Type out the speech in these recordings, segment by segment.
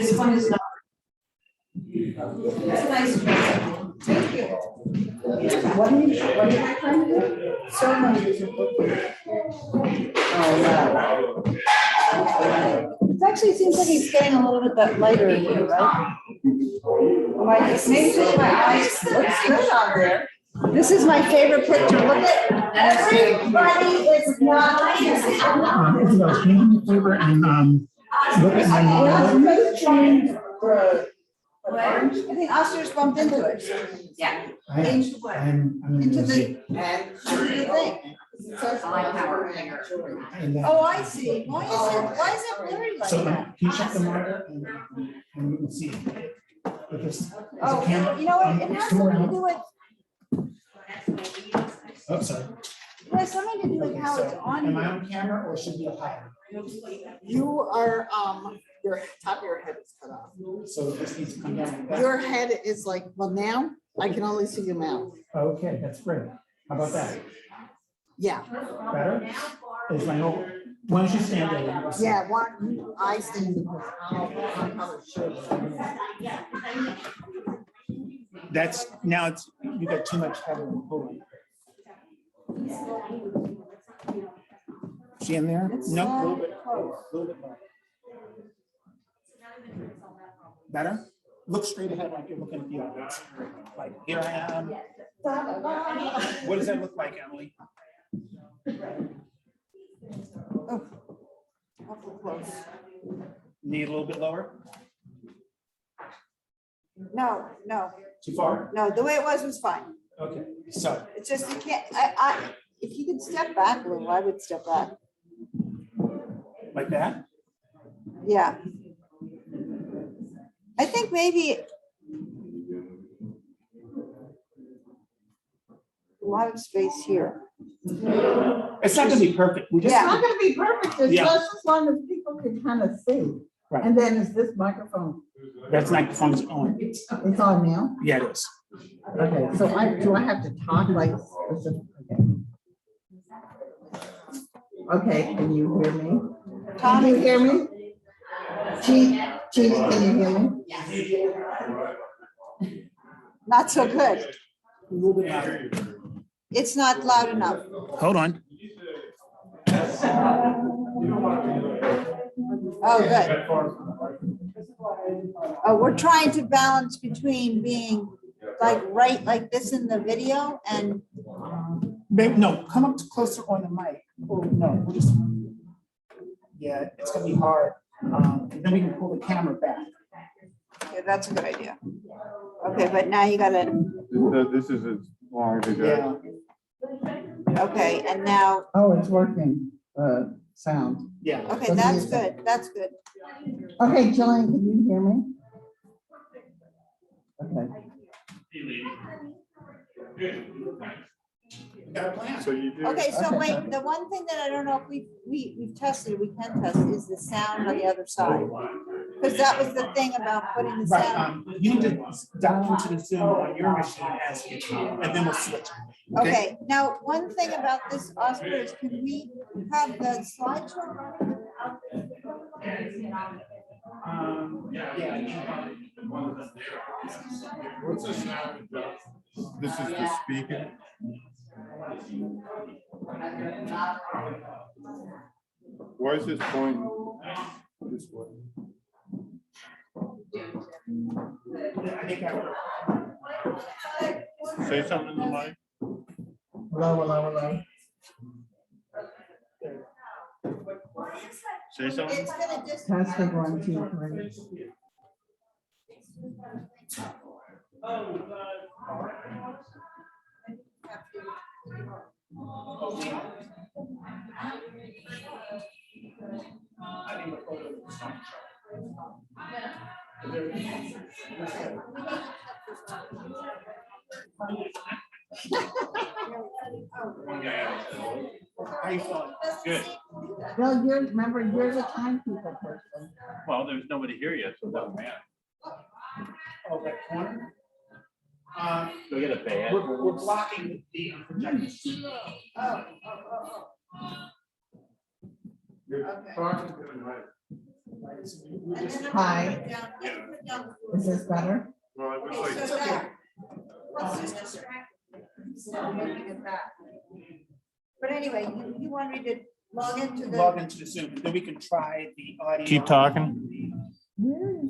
This one is not. It's a nice one. Thank you. What are you trying to do? So much is Oh, no. It actually seems like he's getting a little bit lighter in here, right? Maybe my eyes looks good on there. This is my favorite picture. Look at everybody is not. Isabel, can you do me a favor and look at my monitor? I think Oscar's bumped into it. Yeah. I'm Into the see. thing. I like power finger. Oh, I see. Why is it blurry like So that? can you check the monitor and you can see? Because Oh, you know what? It has something to do with, oh, sorry. it has something to do with how it's on. Am I on camera or should be a higher? You are, your top of your head is cut off. So this needs to come down like that. Your head is like, well, now I can only see your mouth. Okay, that's great. How about that? Yeah, Better? Is my whole, why don't you stand there? and we'll see. yeah, I stand because I'm probably sure. That's, now it's, you got too much head on. Hold on. See in there? No, a little bit. More. Better? Look straight ahead like you're looking at the audience. Like, here I am. What does that look like, Emily? Oh, awful close. Need a little bit lower? No, no, Too far? no, the way it was fine. Okay, so It's just, you can't, if you could step back a little, I would step back. like that? Yeah. I think maybe a lot of space here. It's not gonna be perfect. We just, It's not gonna be perfect, it's Yeah. just as long as people can kind of see. Right. And then is this microphone, that's microphone's on. it's on now? Yeah, it is. Okay, so do I have to talk like, okay. Okay, can you hear me? Can you hear me? Jeannie, can you hear me? Not so good. A little bit louder. It's not loud enough. Hold on. Oh, good. Oh, we're trying to balance between being like right like this in the video and, Maybe, no, come up closer on the mic. Oh, no, we'll just, yeah, it's gonna be hard. And then we can pull the camera back. yeah, that's a good idea. Okay, but now you gotta, This is as long as it Yeah. goes. okay, and now, Oh, it's working, sound. Yeah. okay, that's good, that's good. Okay, Jillian, can you hear me? Okay. We got a plan. So you do. Okay, so Okay. wait, the one thing that I don't know if we've tested, we can test is the sound on the other side. Because that was the thing about putting the Right, sound. you need to dial into the Zoom on your machine as you can, and then we'll switch. Okay, now, one thing about this, Oscar, is can we have the slideshow running? Yeah. What's the sound? This is the speaker. Why is this pointing this way? I think I- Say something in the mic. Hello. Say something. It's gonna just. Testing 1, 2, 3. How you feeling? Good. Well, remember, you're the timekeeper person. Well, there's nobody here yet, so it doesn't matter. Oh, that corner? Go get a bag. We're blocking the projection. You're talking to the mic. Hi, is this better? Well, it was Okay, like, so that, let's just distract. So looking at that. But anyway, you want me to log into the. Log into the Zoom, and then we can try the audio. Keep talking. Where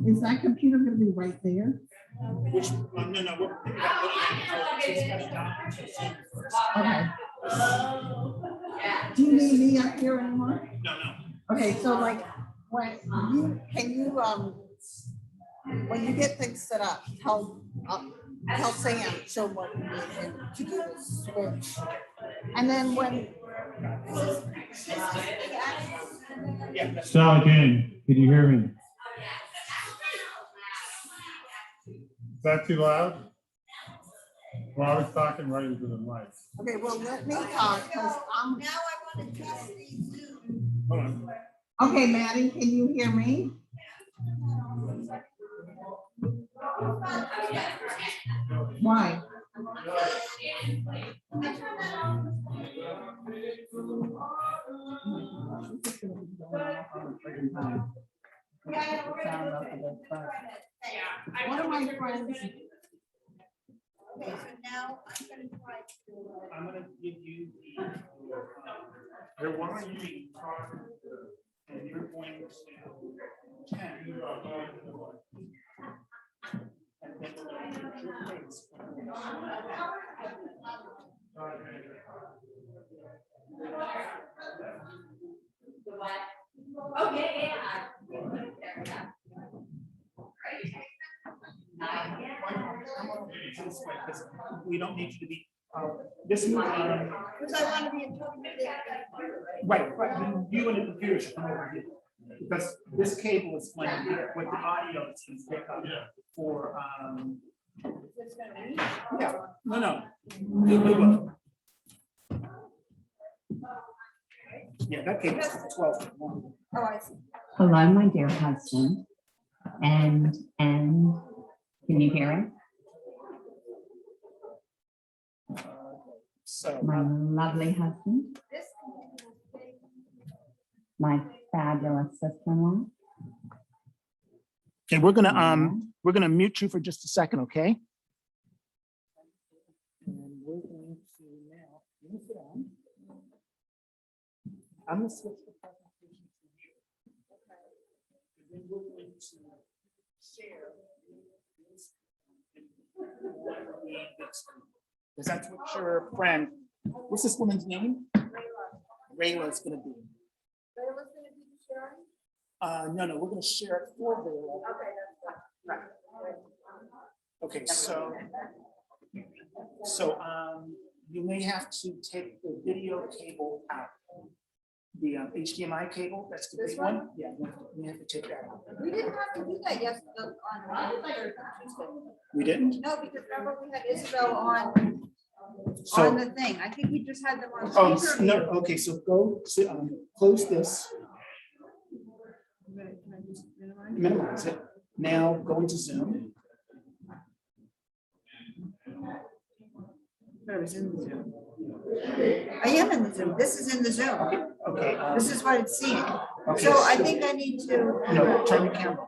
is that computer gonna be right there? Which, no, no, we're. Okay. Do you need me up here anymore? No, no. Okay, so like, when you get things set up, tell Sam, show what you need him to do the switch. And then when, Yeah, that's. Sally Jane, can you hear me? Is that too loud? Well, I was talking right into the mic. okay, well, let me talk, because I'm, Now I want to test these Zoom. Hold on. okay, Maddie, can you hear me? Why? One of my friends, Okay, so now I'm gonna try to. I'm gonna give you the. There was you talk, and you're going to 10. And then we're gonna put your face. This way, 'cause we don't need you to be, this one. Because I want to be in touch with it. Right, right, you and the computer should come over here. Because this cable is going to be what the audio is going to pick up for, It's gonna be. yeah, no. It will. Yeah, that cable's 12. Oh, I see. Hello, my dear husband. And can you hear it? So, My lovely husband, This. my fabulous sister-in-law. okay, we're gonna mute you for just a second, okay? And we're going to now, you can sit down. I'm gonna switch the presentation to you. And then we're going to share this. Because that's what your friend, what's this woman's name? Rayla's gonna be. Layla's gonna be sharing? No, we're gonna share it for Rayla. Okay, that's fine. Right. Okay, so you may have to take the video cable out. The HDMI cable, that's the This big one. Yeah, we have to take that out. We didn't have to do that yesterday on Tuesday. We didn't? No, because remember we had Isabel on So, the thing. I think we just had them on oh, speaker. no, okay, so go, close this, Can I just minimize? minimize it. Now go into Zoom. I was in the Zoom. I am in the Zoom. This is in the Zoom. Okay. This is what it's seeing. Okay, So I think I need to. No, turn the camera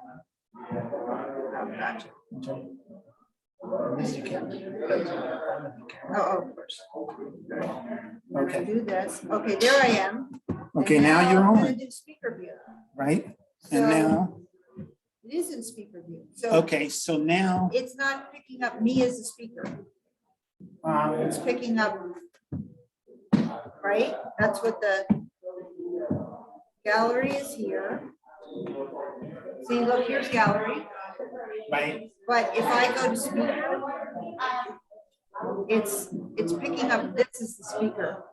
Oh, gotcha. on. This is your camera. Oh, of course. Okay, Do this. Okay, there I am. okay, And now you're I'm gonna on, do speaker view. right? So And now, it is in speaker view. So okay, so now, it's not picking up me as a speaker. It's picking up, right? That's what the gallery is here. See, look, here's gallery. right, But if I go to speaker, it's picking up, this is the speaker,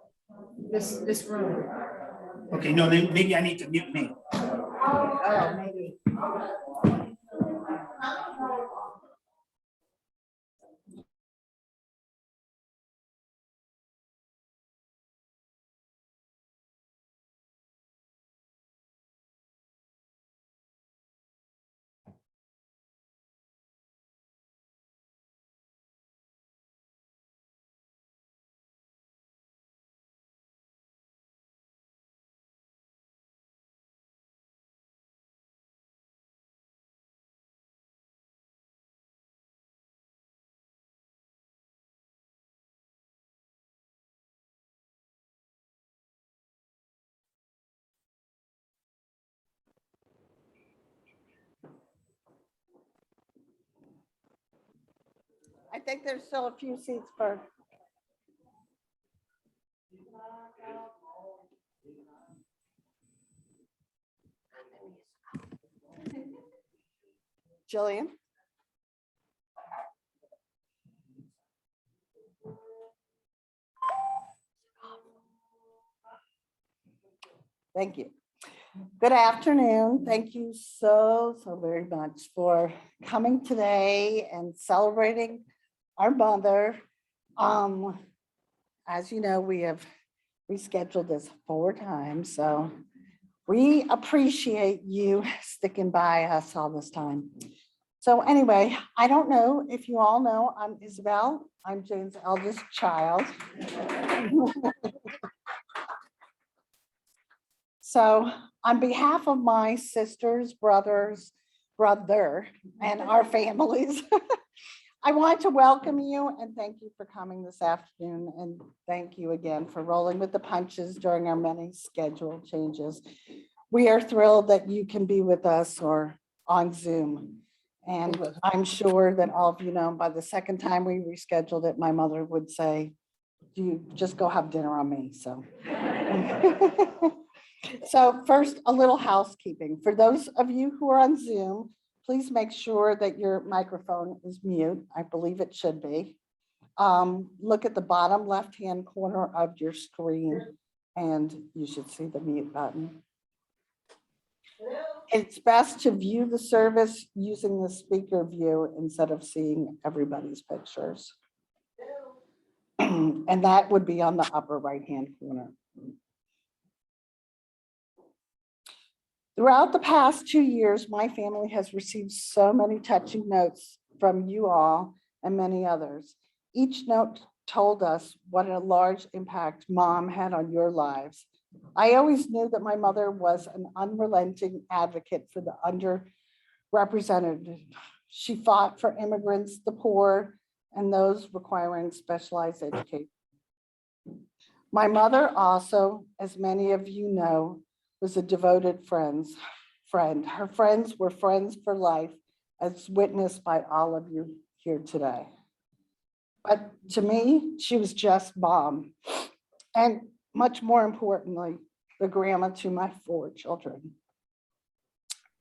this room. okay, no, then maybe I need to mute me. Oh, maybe. think there's still a few seats for. Jillian? Thank you. Good afternoon. Thank you so very much for coming today and celebrating our mother. As you know, we have rescheduled this 4 times, so we appreciate you sticking by us all this time. So anyway, I don't know if you all know, I'm Isabel. I'm Jane's eldest child. So on behalf of my sisters, brother, and our families, I want to welcome you and thank you for coming this afternoon. And thank you again for rolling with the punches during our many schedule changes. We are thrilled that you can be with us or on Zoom. And I'm sure that all of you know, by the second time we rescheduled it, my mother would say, you just go have dinner on me, so. So first, a little housekeeping. For those of you who are on Zoom, please make sure that your microphone is mute. I believe it should be. Look at the bottom left-hand corner of your screen and you should see the mute button. It's best to view the service using the speaker view instead of seeing everybody's pictures. And that would be on the upper right-hand corner. Throughout the past 2 years, my family has received so many touching notes from you all and many others. Each note told us what a large impact Mom had on your lives. I always knew that my mother was an unrelenting advocate for the underrepresented. She fought for immigrants, the poor, and those requiring specialized education. My mother also, as many of you know, was a devoted friend. Her friends were friends for life, as witnessed by all of you here today. But to me, she was just Mom, and much more importantly, the grandma to my 4 children.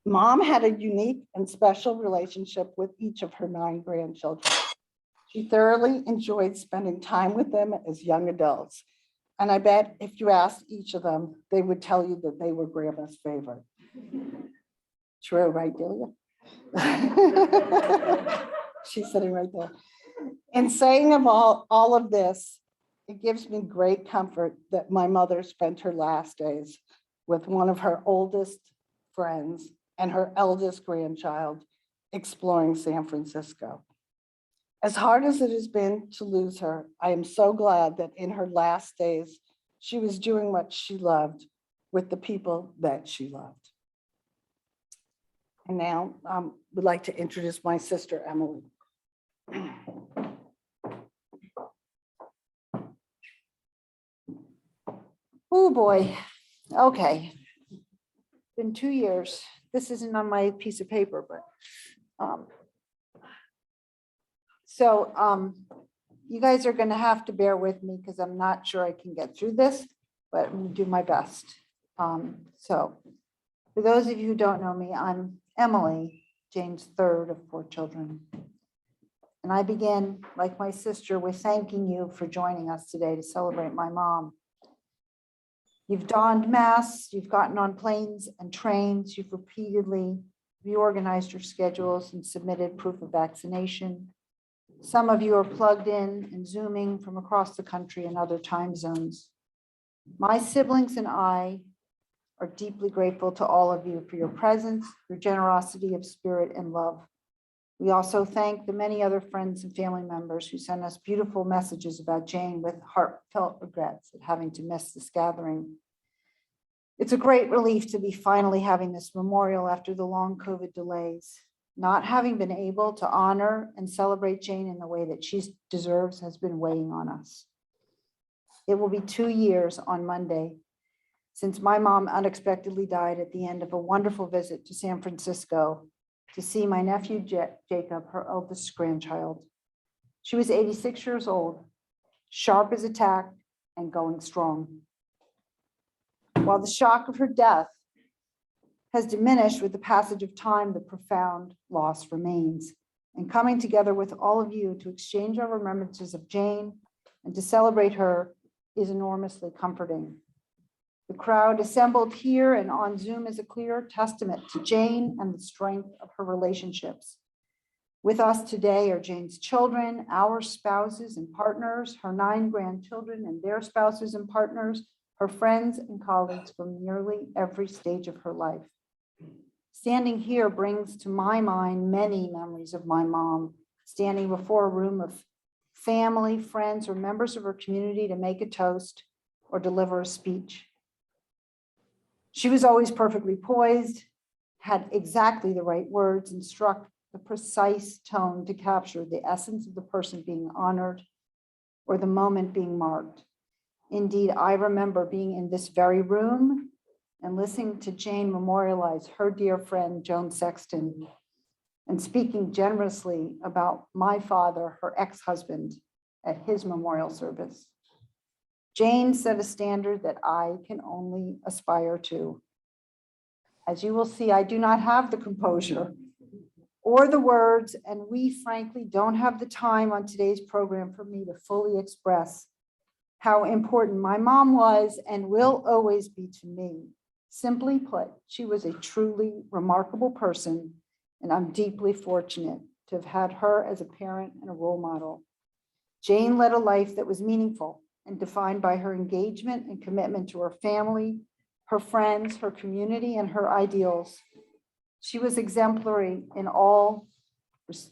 Mom had a unique and special relationship with each of her 9 grandchildren. She thoroughly enjoyed spending time with them as young adults. And I bet if you asked each of them, they would tell you that they were grandma's favorite. True, right, Delia? She's sitting right there. In saying of all of this, it gives me great comfort that my mother spent her last days with one of her oldest friends and her eldest grandchild exploring San Francisco. As hard as it has been to lose her, I am so glad that in her last days, she was doing what she loved with the people that she loved. And now I would like to introduce my sister, Emily. Oh boy, okay. Been 2 years. This isn't on my piece of paper, but you guys are gonna have to bear with me because I'm not sure I can get through this, but I'm gonna do my best. So for those of you who don't know me, I'm Emily, Jane's 3rd of 4 children. And I begin, like my sister, with thanking you for joining us today to celebrate my mom. You've donned masks, you've gotten on planes and trains, you've repeatedly reorganized your schedules and submitted proof of vaccination. Some of you are plugged in and Zooming from across the country and other time zones. My siblings and I are deeply grateful to all of you for your presence, your generosity of spirit and love. We also thank the many other friends and family members who sent us beautiful messages about Jane with heartfelt regrets at having to miss this gathering. It's a great relief to be finally having this memorial after the long COVID delays. Not having been able to honor and celebrate Jane in the way that she deserves has been weighing on us. It will be 2 years on Monday since my mom unexpectedly died at the end of a wonderful visit to San Francisco to see my nephew Jacob, her eldest grandchild. She was 86 years old, sharp as a tack and going strong. While the shock of her death has diminished with the passage of time, the profound loss remains. And coming together with all of you to exchange our remembrances of Jane and to celebrate her is enormously comforting. The crowd assembled here and on Zoom is a clear testament to Jane and the strength of her relationships. With us today are Jane's children, our spouses and partners, her 9 grandchildren and their spouses and partners, her friends and colleagues from nearly every stage of her life. Standing here brings to my mind many memories of my mom, standing before a room of family, friends, or members of her community to make a toast or deliver a speech. She was always perfectly poised, had exactly the right words, and struck the precise tone to capture the essence of the person being honored or the moment being marked. Indeed, I remember being in this very room and listening to Jane memorialize her dear friend, Joan Sexton, and speaking generously about my father, her ex-husband, at his memorial service. Jane set a standard that I can only aspire to. As you will see, I do not have the composure or the words, and we frankly don't have the time on today's program for me to fully express how important my mom was and will always be to me. Simply put, she was a truly remarkable person, and I'm deeply fortunate to have had her as a parent and a role model. Jane led a life that was meaningful and defined by her engagement and commitment to her family, her friends, her community, and her ideals. She was exemplary in all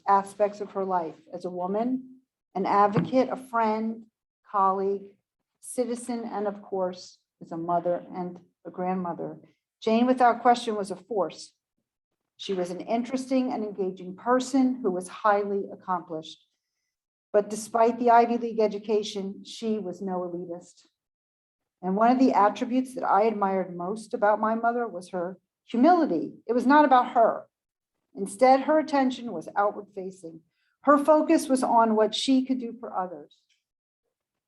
aspects of her life as a woman, an advocate, a friend, colleague, citizen, and of course, as a mother and a grandmother. Jane, without question, was a force. She was an interesting and engaging person who was highly accomplished. But despite the Ivy League education, she was no elitist. And one of the attributes that I admired most about my mother was her humility. It was not about her. Instead, her attention was outward facing. Her focus was on what she could do for others.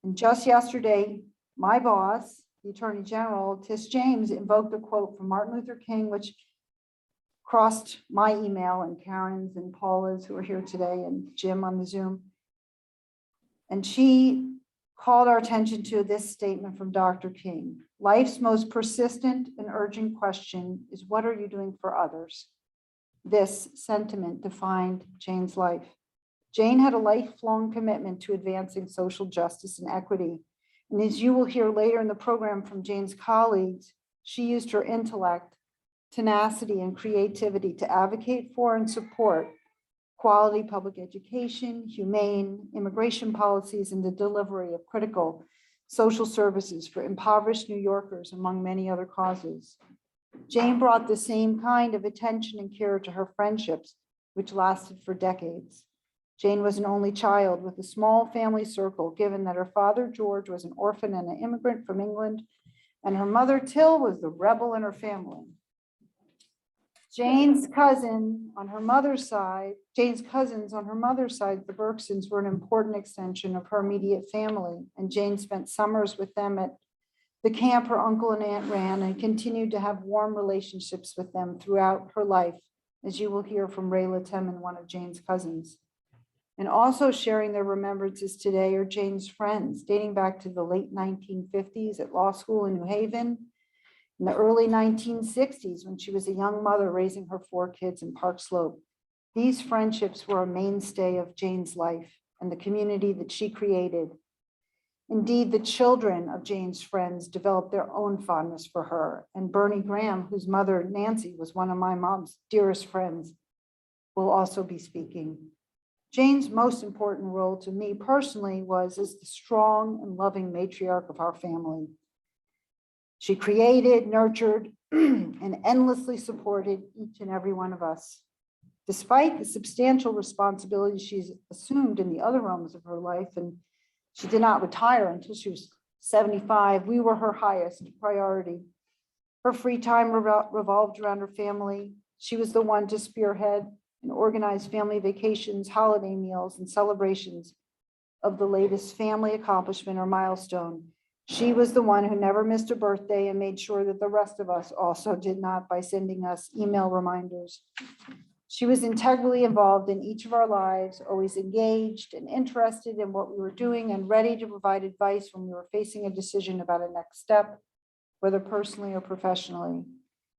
And just yesterday, my boss, the Attorney General, Tish James, invoked a quote from Martin Luther King, which crossed my email and Karen's and Paula's, who are here today, and Jim on the Zoom. And she called our attention to this statement from Dr. King. Life's most persistent and urgent question is, what are you doing for others? This sentiment defined Jane's life. Jane had a lifelong commitment to advancing social justice and equity. And as you will hear later in the program from Jane's colleagues, she used her intellect, tenacity, and creativity to advocate for and support quality public education, humane immigration policies, and the delivery of critical social services for impoverished New Yorkers, among many other causes. Jane brought the same kind of attention and care to her friendships, which lasted for decades. Jane was an only child with a small family circle, given that her father, George, was an orphan and an immigrant from England, and her mother, Till, was the rebel in her family. Jane's cousins on her mother's side, the Bergsons, were an important extension of her immediate family, and Jane spent summers with them at the camp her uncle and aunt ran and continued to have warm relationships with them throughout her life, as you will hear from Rayla Temin, one of Jane's cousins. And also sharing their remembrances today are Jane's friends, dating back to the late 1950s at law school in New Haven, in the early 1960s, when she was a young mother raising her 4 kids in Park Slope. These friendships were a mainstay of Jane's life and the community that she created. Indeed, the children of Jane's friends developed their own fondness for her. And Bernie Graham, whose mother, Nancy, was one of my mom's dearest friends, will also be speaking. Jane's most important role to me personally was as the strong and loving matriarch of our family. She created, nurtured, and endlessly supported each and every one of us. Despite the substantial responsibilities she's assumed in the other realms of her life, and she did not retire until she was 75, we were her highest priority. Her free time revolved around her family. She was the one to spearhead and organize family vacations, holiday meals, and celebrations of the latest family accomplishment or milestone. She was the one who never missed a birthday and made sure that the rest of us also did not by sending us email reminders. She was integrally involved in each of our lives, always engaged and interested in what we were doing and ready to provide advice when we were facing a decision about a next step, whether personally or professionally.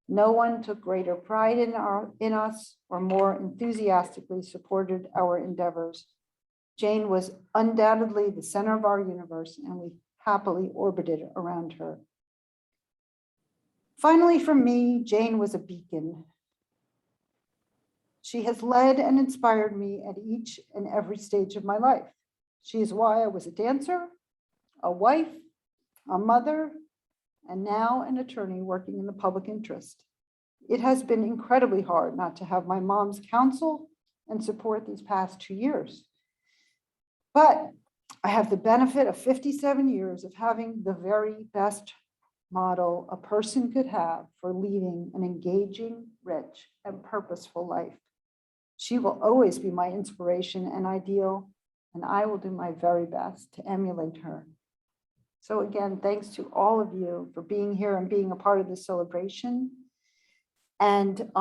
No one took greater pride in us or more enthusiastically supported our endeavors. Jane was undoubtedly the center of our universe, and we happily orbited around her. Finally, for me, Jane was a beacon. She has led and inspired me at each and every stage of my life. She is why I was a dancer, a wife, a mother, and now an attorney working in the public interest. It has been incredibly hard not to have my mom's counsel and support these past 2 years. But I have the benefit of 57 years of having the very best model a person could have for leading an engaging, rich, and purposeful life. She will always be my inspiration and ideal, and I will do my very best to emulate her. So again, thanks to all of you for being here and being a part of this celebration. And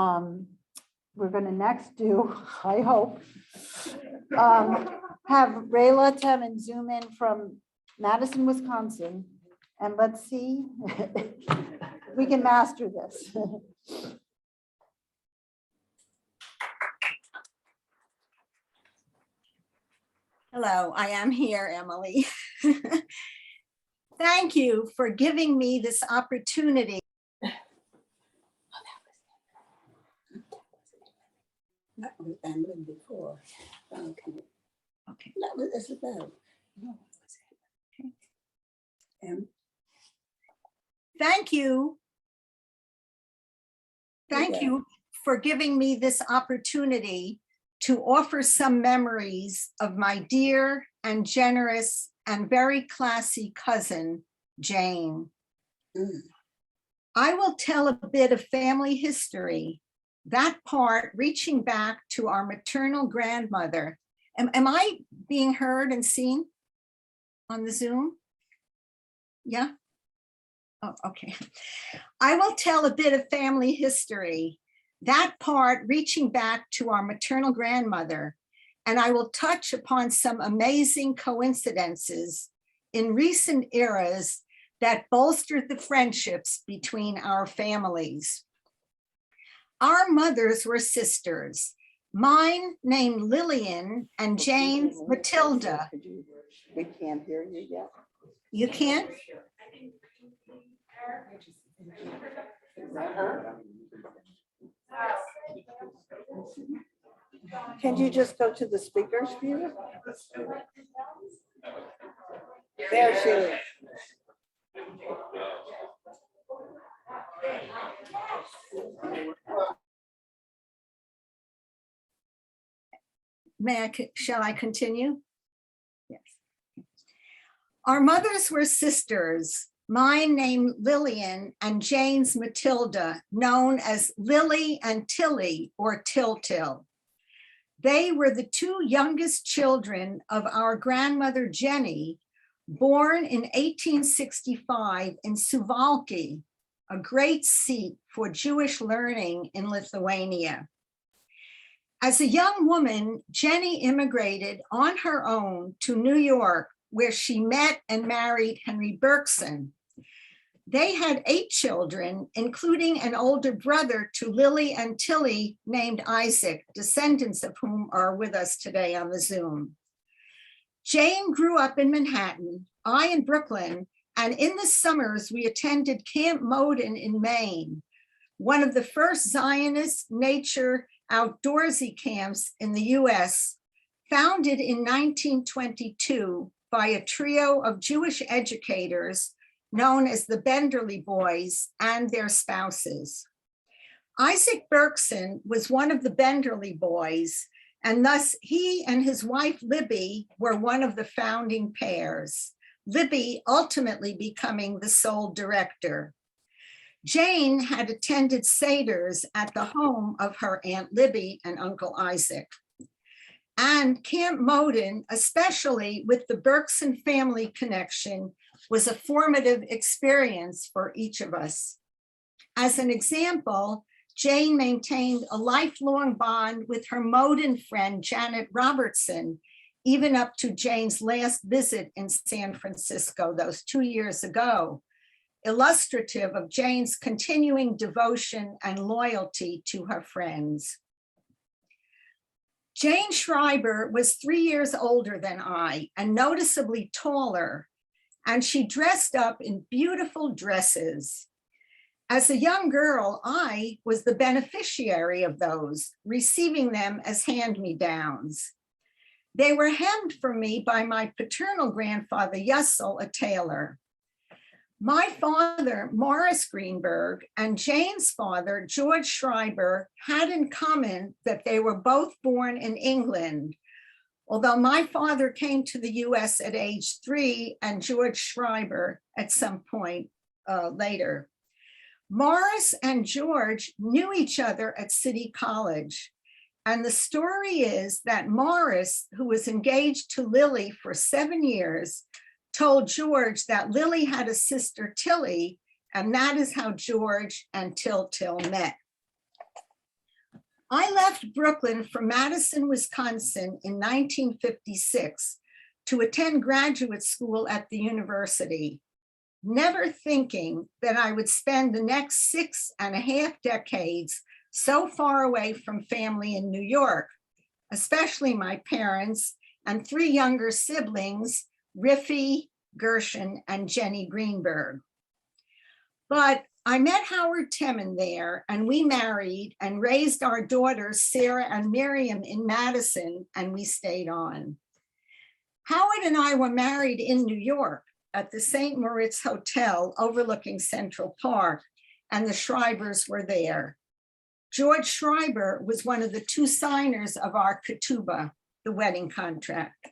we're going to next do, I hope, have Rayla Temin zoom in from Madison, Wisconsin, and let's see if we can master this. Hello, I am here, Emily. Thank you for giving me this opportunity. That was Emily before. Okay. Okay. That was Isabel. No. Thank you. Thank Yeah. you for giving me this opportunity to offer some memories of my dear and generous and very classy cousin, Jane. Mm. I will tell a bit of family history, that part reaching back to our maternal grandmother. Am I being heard and seen on the Zoom? Yeah? Oh, okay. I will tell a bit of family history, that part reaching back to our maternal grandmother, and I will touch upon some amazing coincidences in recent eras that bolstered the friendships between our families. Our mothers were sisters, mine named Lillian and Jane's Matilda. We can't hear you yet. You can't? Can you just go to the speakers view? There she is. Shall I continue? Yes. Our mothers were sisters, mine named Lillian and Jane's Matilda, known as Lily and Tilly or Till. They were the two youngest children of our grandmother Jenny, born in 1865 in Suwałki, a great seat for Jewish learning in Lithuania. As a young woman, Jenny immigrated on her own to New York, where she met and married Henry Bergson. They had 8 children, including an older brother to Lily and Tilly named Isaac, descendants of whom are with us today on the Zoom. Jane grew up in Manhattan, I in Brooklyn, and in the summers we attended Camp Moden in Maine, one of the first Zionist nature outdoorsy camps in the US, founded in 1922 by a trio of Jewish educators known as the Benderly Boys and their spouses. Isaac Bergson was one of the Benderly Boys, and thus he and his wife Libby were one of the founding pairs, Libby ultimately becoming the sole director. Jane had attended Seders at the home of her Aunt Libby and Uncle Isaac. And Camp Moden, especially with the Berkson family connection, was a formative experience for each of us. As an example, Jane maintained a lifelong bond with her Moden friend, Janet Robertson, even up to Jane's last visit in San Francisco, those 2 years ago, illustrative of Jane's continuing devotion and loyalty to her friends. Jane Schreiber was 3 years older than I and noticeably taller, and she dressed up in beautiful dresses. As a young girl, I was the beneficiary of those, receiving them as hand-me-downs. They were hemmed for me by my paternal grandfather, Yussel, a tailor. My father, Morris Greenberg, and Jane's father, George Schreiber, had in common that they were both born in England, although my father came to the US at age 3 and George Schreiber at some point later. Morris and George knew each other at City College. And the story is that Morris, who was engaged to Lily for 7 years, told George that Lily had a sister, Tilly, and that is how George and Till met. I left Brooklyn for Madison, Wisconsin in 1956 to attend graduate school at the university, never thinking that I would spend the next 6.5 decades so far away from family in New York, especially my parents and 3 younger siblings, Riffy, Gershon, and Jenny Greenberg. But I met Howard Temin there, and we married and raised our daughters, Sarah and Miriam, in Madison, and we stayed on. Howard and I were married in New York at the St. Moritz Hotel overlooking Central Park, and the Schreibers were there. George Schreiber was one of the 2 signers of our ketubah, the wedding contract.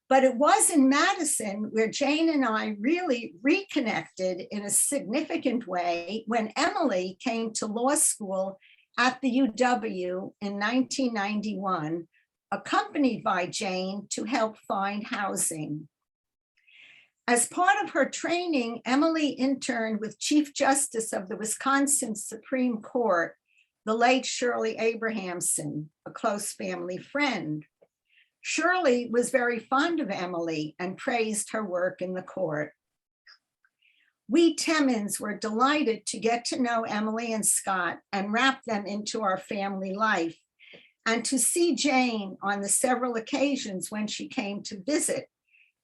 But it was in Madison where Jane and I really reconnected in a significant way when Emily came to law school at the UW in 1991, accompanied by Jane to help find housing. As part of her training, Emily interned with Chief Justice of the Wisconsin Supreme Court, the late Shirley Abrahamson, a close family friend. Shirley was very fond of Emily and praised her work in the court. We Temins were delighted to get to know Emily and Scott and wrap them into our family life, and to see Jane on the several occasions when she came to visit,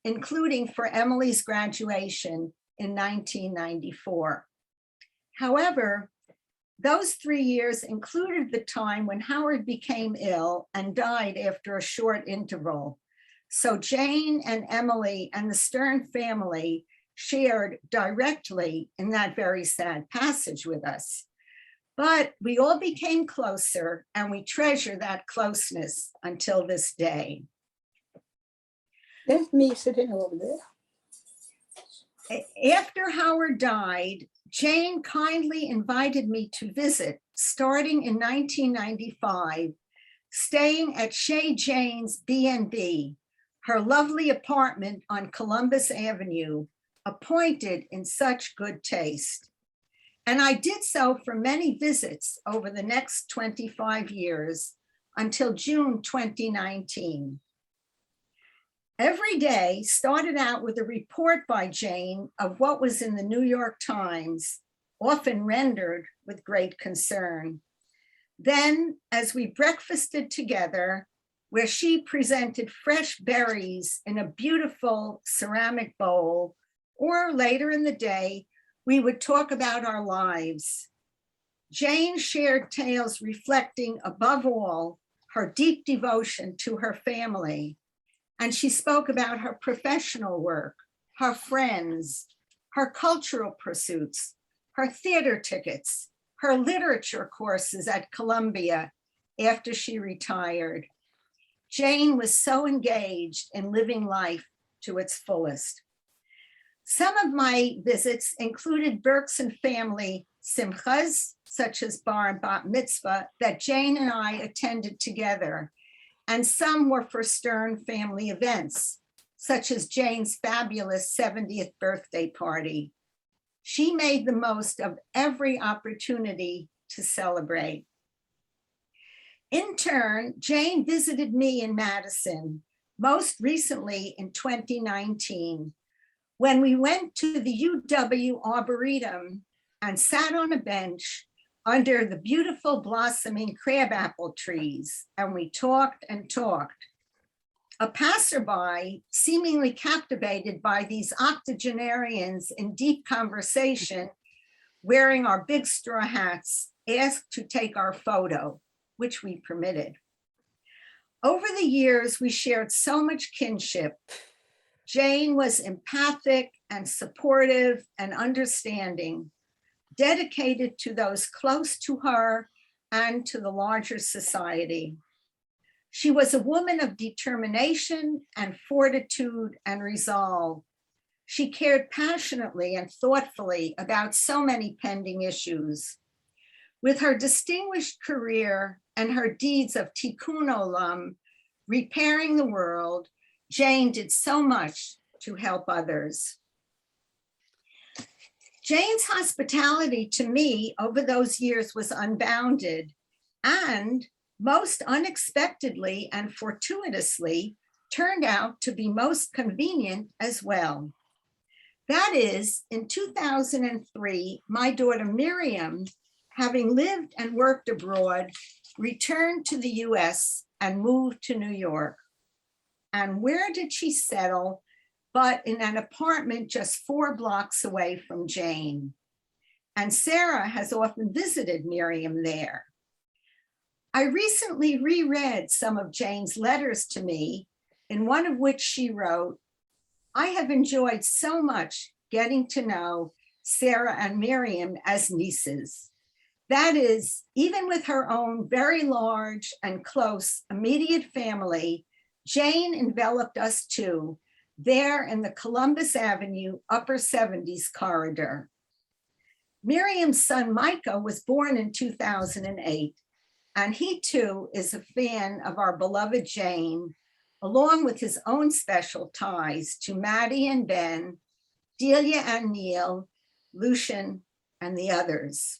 including for Emily's graduation in 1994. However, those 3 years included the time when Howard became ill and died after a short interval. So Jane and Emily and the Stern family shared directly in that very sad passage with us. But we all became closer, and we treasure that closeness until this day. There's me sitting over there. After Howard died, Jane kindly invited me to visit starting in 1995, staying at Shay Jane's B&B, her lovely apartment on Columbus Avenue, appointed in such good taste. And I did so for many visits over the next 25 years until June 2019. Every day started out with a report by Jane of what was in the New York Times, often rendered with great concern. Then, as we breakfasted together, where she presented fresh berries in a beautiful ceramic bowl, or later in the day, we would talk about our lives. Jane shared tales reflecting, above all, her deep devotion to her family. And she spoke about her professional work, her friends, her cultural pursuits, her theater tickets, her literature courses at Columbia after she retired. Jane was so engaged in living life to its fullest. Some of my visits included Berkson family simchas, such as bar and bat mitzvah, that Jane and I attended together, and some were for Stern family events, such as Jane's fabulous 70th birthday party. She made the most of every opportunity to celebrate. In turn, Jane visited me in Madison, most recently in 2019, when we went to the UW Arboretum and sat on a bench under the beautiful blossoming crabapple trees, and we talked and talked. A passerby, seemingly captivated by these octogenarians in deep conversation, wearing our big straw hats, asked to take our photo, which we permitted. Over the years, we shared so much kinship. Jane was empathic and supportive and understanding, dedicated to those close to her and to the larger society. She was a woman of determination and fortitude and resolve. She cared passionately and thoughtfully about so many pending issues. With her distinguished career and her deeds of tikkun olam, repairing the world, Jane did so much to help others. Jane's hospitality to me over those years was unbounded and most unexpectedly and fortuitously turned out to be most convenient as well. That is, in 2003, my daughter Miriam, having lived and worked abroad, returned to the US and moved to New York. And where did she settle but in an apartment just 4 blocks away from Jane? And Sarah has often visited Miriam there. I recently reread some of Jane's letters to me, in one of which she wrote, "I have enjoyed so much getting to know Sarah and Miriam as nieces. That is, even with her own very large and close immediate family, Jane enveloped us too, there in the Columbus Avenue upper 70s corridor." Miriam's son Micah was born in 2008, and he too is a fan of our beloved Jane, along with his own special ties to Maddie and Ben, Delia and Neil, Lucian, and the others.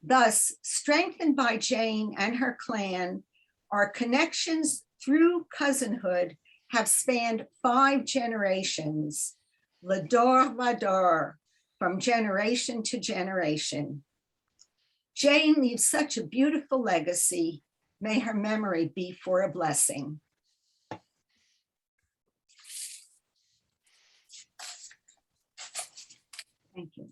Thus, strengthened by Jane and her clan, our connections through cousinhood have spanned 5 generations, l'dor vador, from generation to generation. Jane leaves such a beautiful legacy. May her memory be for a blessing. Thank you.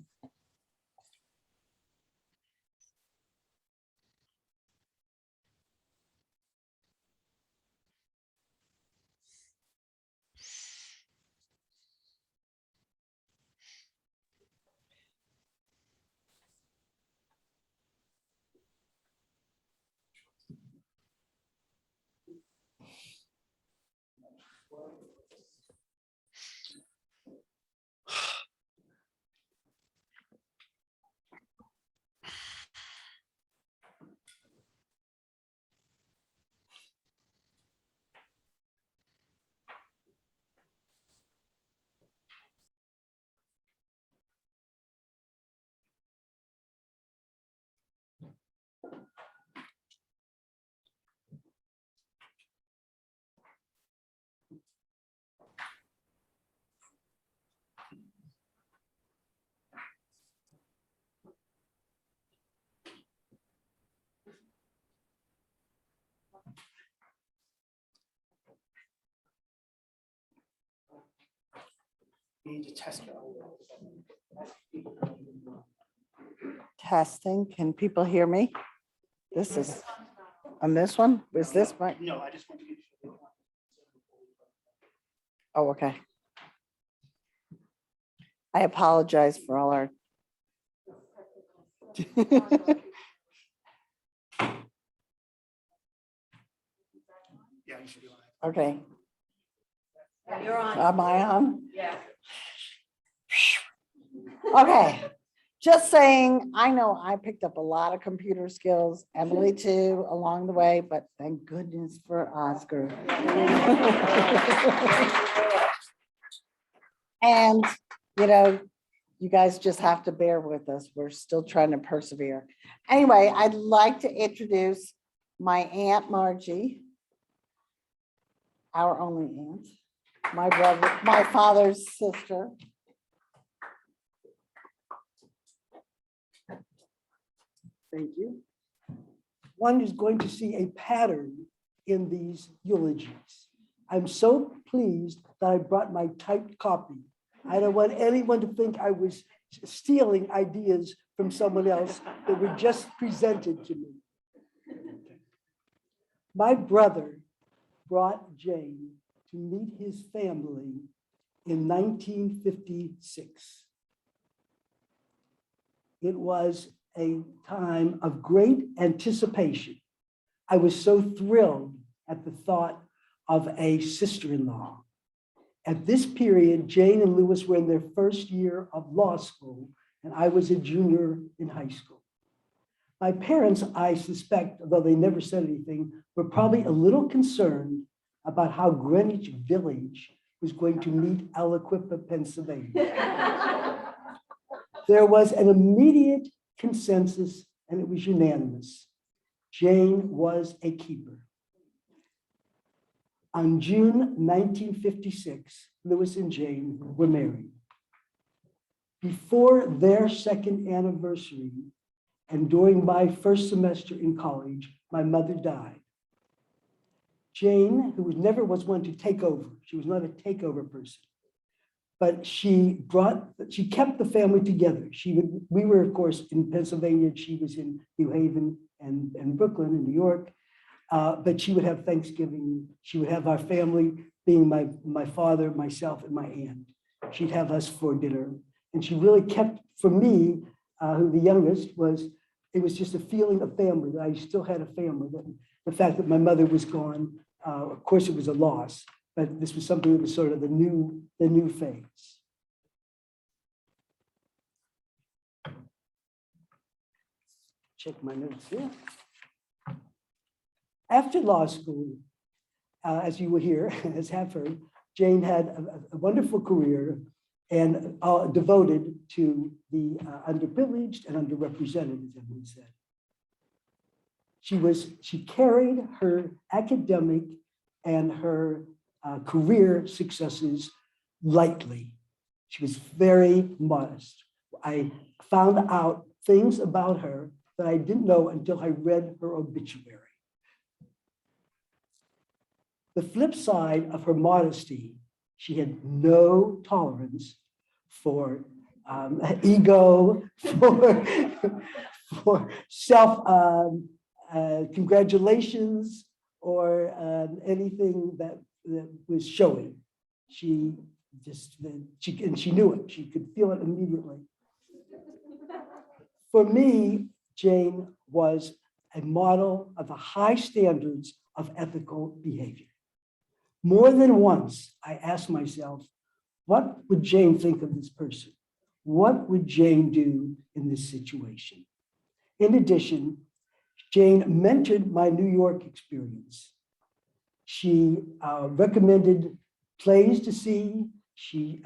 We need to test it. Testing, can people hear me? This is, on this one, is this my, No, I just want to get sure. oh, okay. I apologize for all our. Yeah, you should be on. Okay, You're on. am I on? Yeah. Okay, Just saying, I know I picked up a lot of computer skills, Emily too, along the way, but thank goodness for Oscar. And, you know, you guys just have to bear with us. We're still trying to persevere. Anyway, I'd like to introduce my Aunt Margie, our only aunt, my brother, my father's sister. Thank you. One is going to see a pattern in these eulogies. I'm so pleased that I brought my typed copy. I don't want anyone to think I was stealing ideas from someone else that were just presented to me. My brother brought Jane to meet his family in 1956. It was a time of great anticipation. I was so thrilled at the thought of a sister-in-law. At this period, Jane and Lewis were in their first year of law school, and I was a junior in high school. My parents, I suspect, although they never said anything, were probably a little concerned about how Greenwich Village was going to meet Aliquippa, Pennsylvania. There was an immediate consensus, and it was unanimous. Jane was a keeper. On June 1956, Lewis and Jane were married. Before their second anniversary, and during my first semester in college, my mother died. Jane, who never was one to take over, she was not a takeover person, but she kept the family together. We were, of course, in Pennsylvania, she was in New Haven and Brooklyn in New York. But she would have Thanksgiving. She would have our family, being my father, myself, and my aunt. She'd have us for dinner. And she really kept, for me, who the youngest was, it was just a feeling of family, that I still had a family. That the fact that my mother was gone, of course, it was a loss, but this was something that was sort of the new phase. Check my notes here. After law school, as you will hear, as have heard, Jane had a wonderful career and devoted to the underprivileged and underrepresented, as Emily said. She carried her academic and her career successes lightly. She was very modest. I found out things about her that I didn't know until I read her obituary. The flip side of her modesty, she had no tolerance for ego, for self-congratulations, or anything that was showing. She knew it. She could feel it immediately. For me, Jane was a model of the high standards of ethical behavior. More than once, I asked myself, what would Jane think of this person? What would Jane do in this situation? In addition, Jane mentored my New York experience. She recommended plays to see. She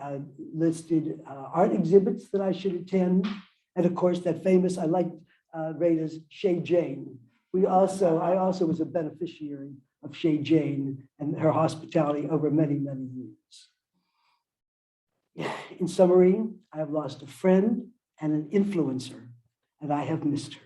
listed art exhibits that I should attend. And of course, that famous, I liked Rada's Chez Jane. I also was a beneficiary of Chez Jane and her hospitality over many, many years. In summary, I have lost a friend and an influencer, and I have missed her.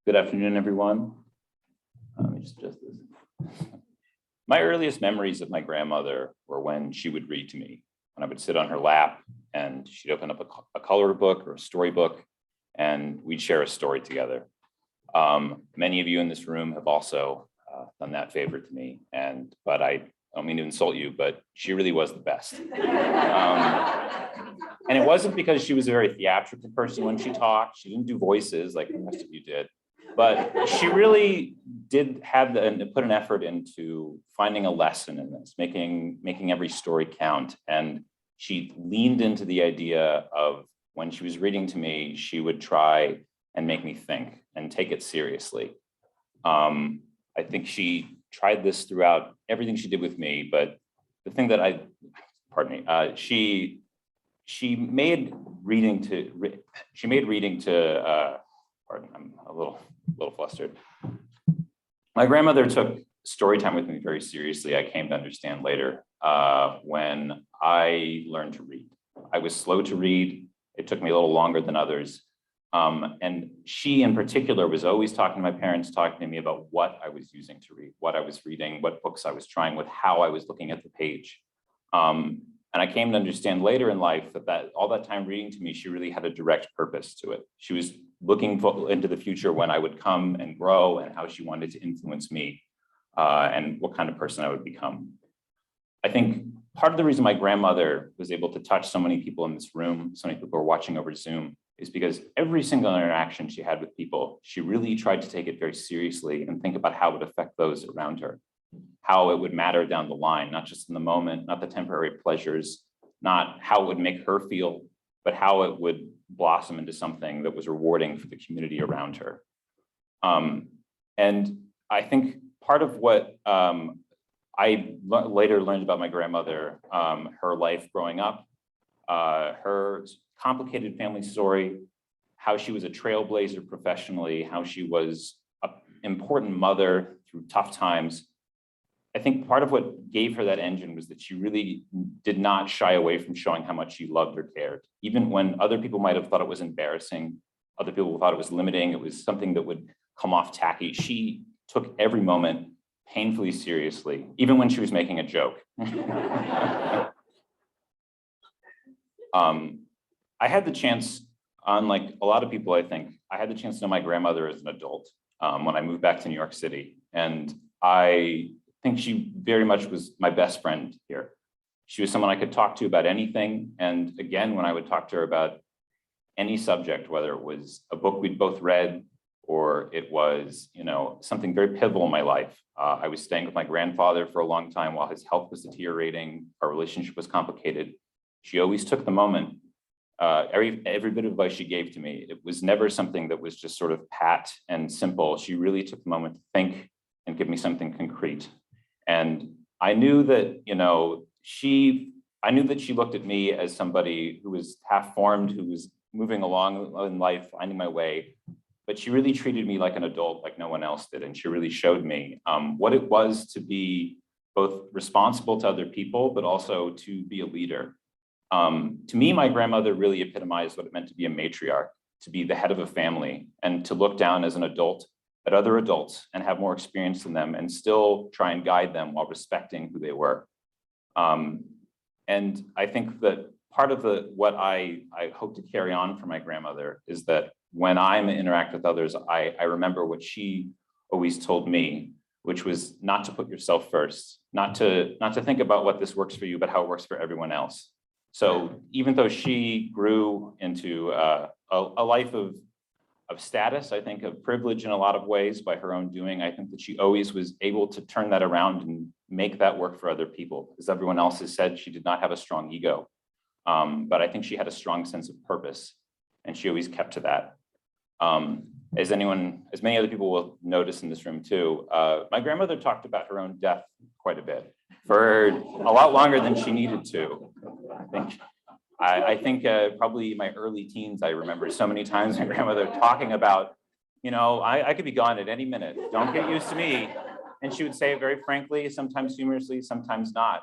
Good afternoon, everyone. Let me just adjust this. My earliest memories of my grandmother were when she would read to me, when I would sit on her lap and she'd open up a colored book or a storybook, and we'd share a story together. Many of you in this room have also done that favor to me, but I I don't mean to insult you, but she really was the best. And it wasn't because she was a very theatrical person when she talked. She didn't do voices like the rest of you did, but she really did have put an effort into finding a lesson in this, making every story count. And she leaned into the idea of when she was reading to me, she would try and make me think and take it seriously. I think she tried this throughout everything she did with me, but the thing that she made reading to, pardon, I'm a little flustered. My grandmother took story time with me very seriously. I came to understand later when I learned to read. I was slow to read. It took me a little longer than others. And she in particular was always talking to my parents, talking to me about what I was using to read, what I was reading, what books I was trying with, how I was looking at the page. And I came to understand later in life that all that time reading to me, she really had a direct purpose to it. She was looking into the future when I would come and grow and how she wanted to influence me and what kind of person I would become. I think part of the reason my grandmother was able to touch so many people in this room, so many people are watching over Zoom, is because every single interaction she had with people, she really tried to take it very seriously and think about how it would affect those around her, how it would matter down the line, not just in the moment, not the temporary pleasures, not how it would make her feel, but how it would blossom into something that was rewarding for the community around her. And I think part of what I later learned about my grandmother, her life growing up, her complicated family story, how she was a trailblazer professionally, how she was an important mother through tough times. I think part of what gave her that engine was that she really did not shy away from showing how much she loved or cared. Even when other people might have thought it was embarrassing, other people thought it was limiting, it was something that would come off tacky, she took every moment painfully seriously, even when she was making a joke. I had the chance, unlike a lot of people, I think, I had the chance to know my grandmother as an adult when I moved back to New York City. And I think she very much was my best friend here. She was someone I could talk to about anything. And again, when I would talk to her about any subject, whether it was a book we'd both read or it was, something very pivotal in my life. I was staying with my grandfather for a long time while his health was deteriorating. Our relationship was complicated. She always took the moment. Every bit of advice she gave to me, it was never something that was just sort of pat and simple. She really took the moment to think and give me something concrete. And I knew that, she looked at me as somebody who was half formed, who was moving along in life, finding my way. But she really treated me like an adult, like no one else did. And she really showed me what it was to be both responsible to other people, but also to be a leader. To me, my grandmother really epitomized what it meant to be a matriarch, to be the head of a family, and to look down as an adult at other adults and have more experience than them and still try and guide them while respecting who they were. And I think that part of what I hope to carry on from my grandmother is that when I interact with others, I remember what she always told me, which was not to put yourself first, not to think about what this works for you, but how it works for everyone else. So even though she grew into a life of status, I think of privilege in a lot of ways by her own doing, I think that she always was able to turn that around and make that work for other people. As everyone else has said, she did not have a strong ego, but I think she had a strong sense of purpose, and she always kept to that. As many other people will notice in this room too, my grandmother talked about her own death quite a bit, for a lot longer than she needed to. I think probably my early teens, I remember so many times my grandmother talking about, I could be gone at any minute. Don't get used to me. And she would say it very frankly, sometimes humorously, sometimes not.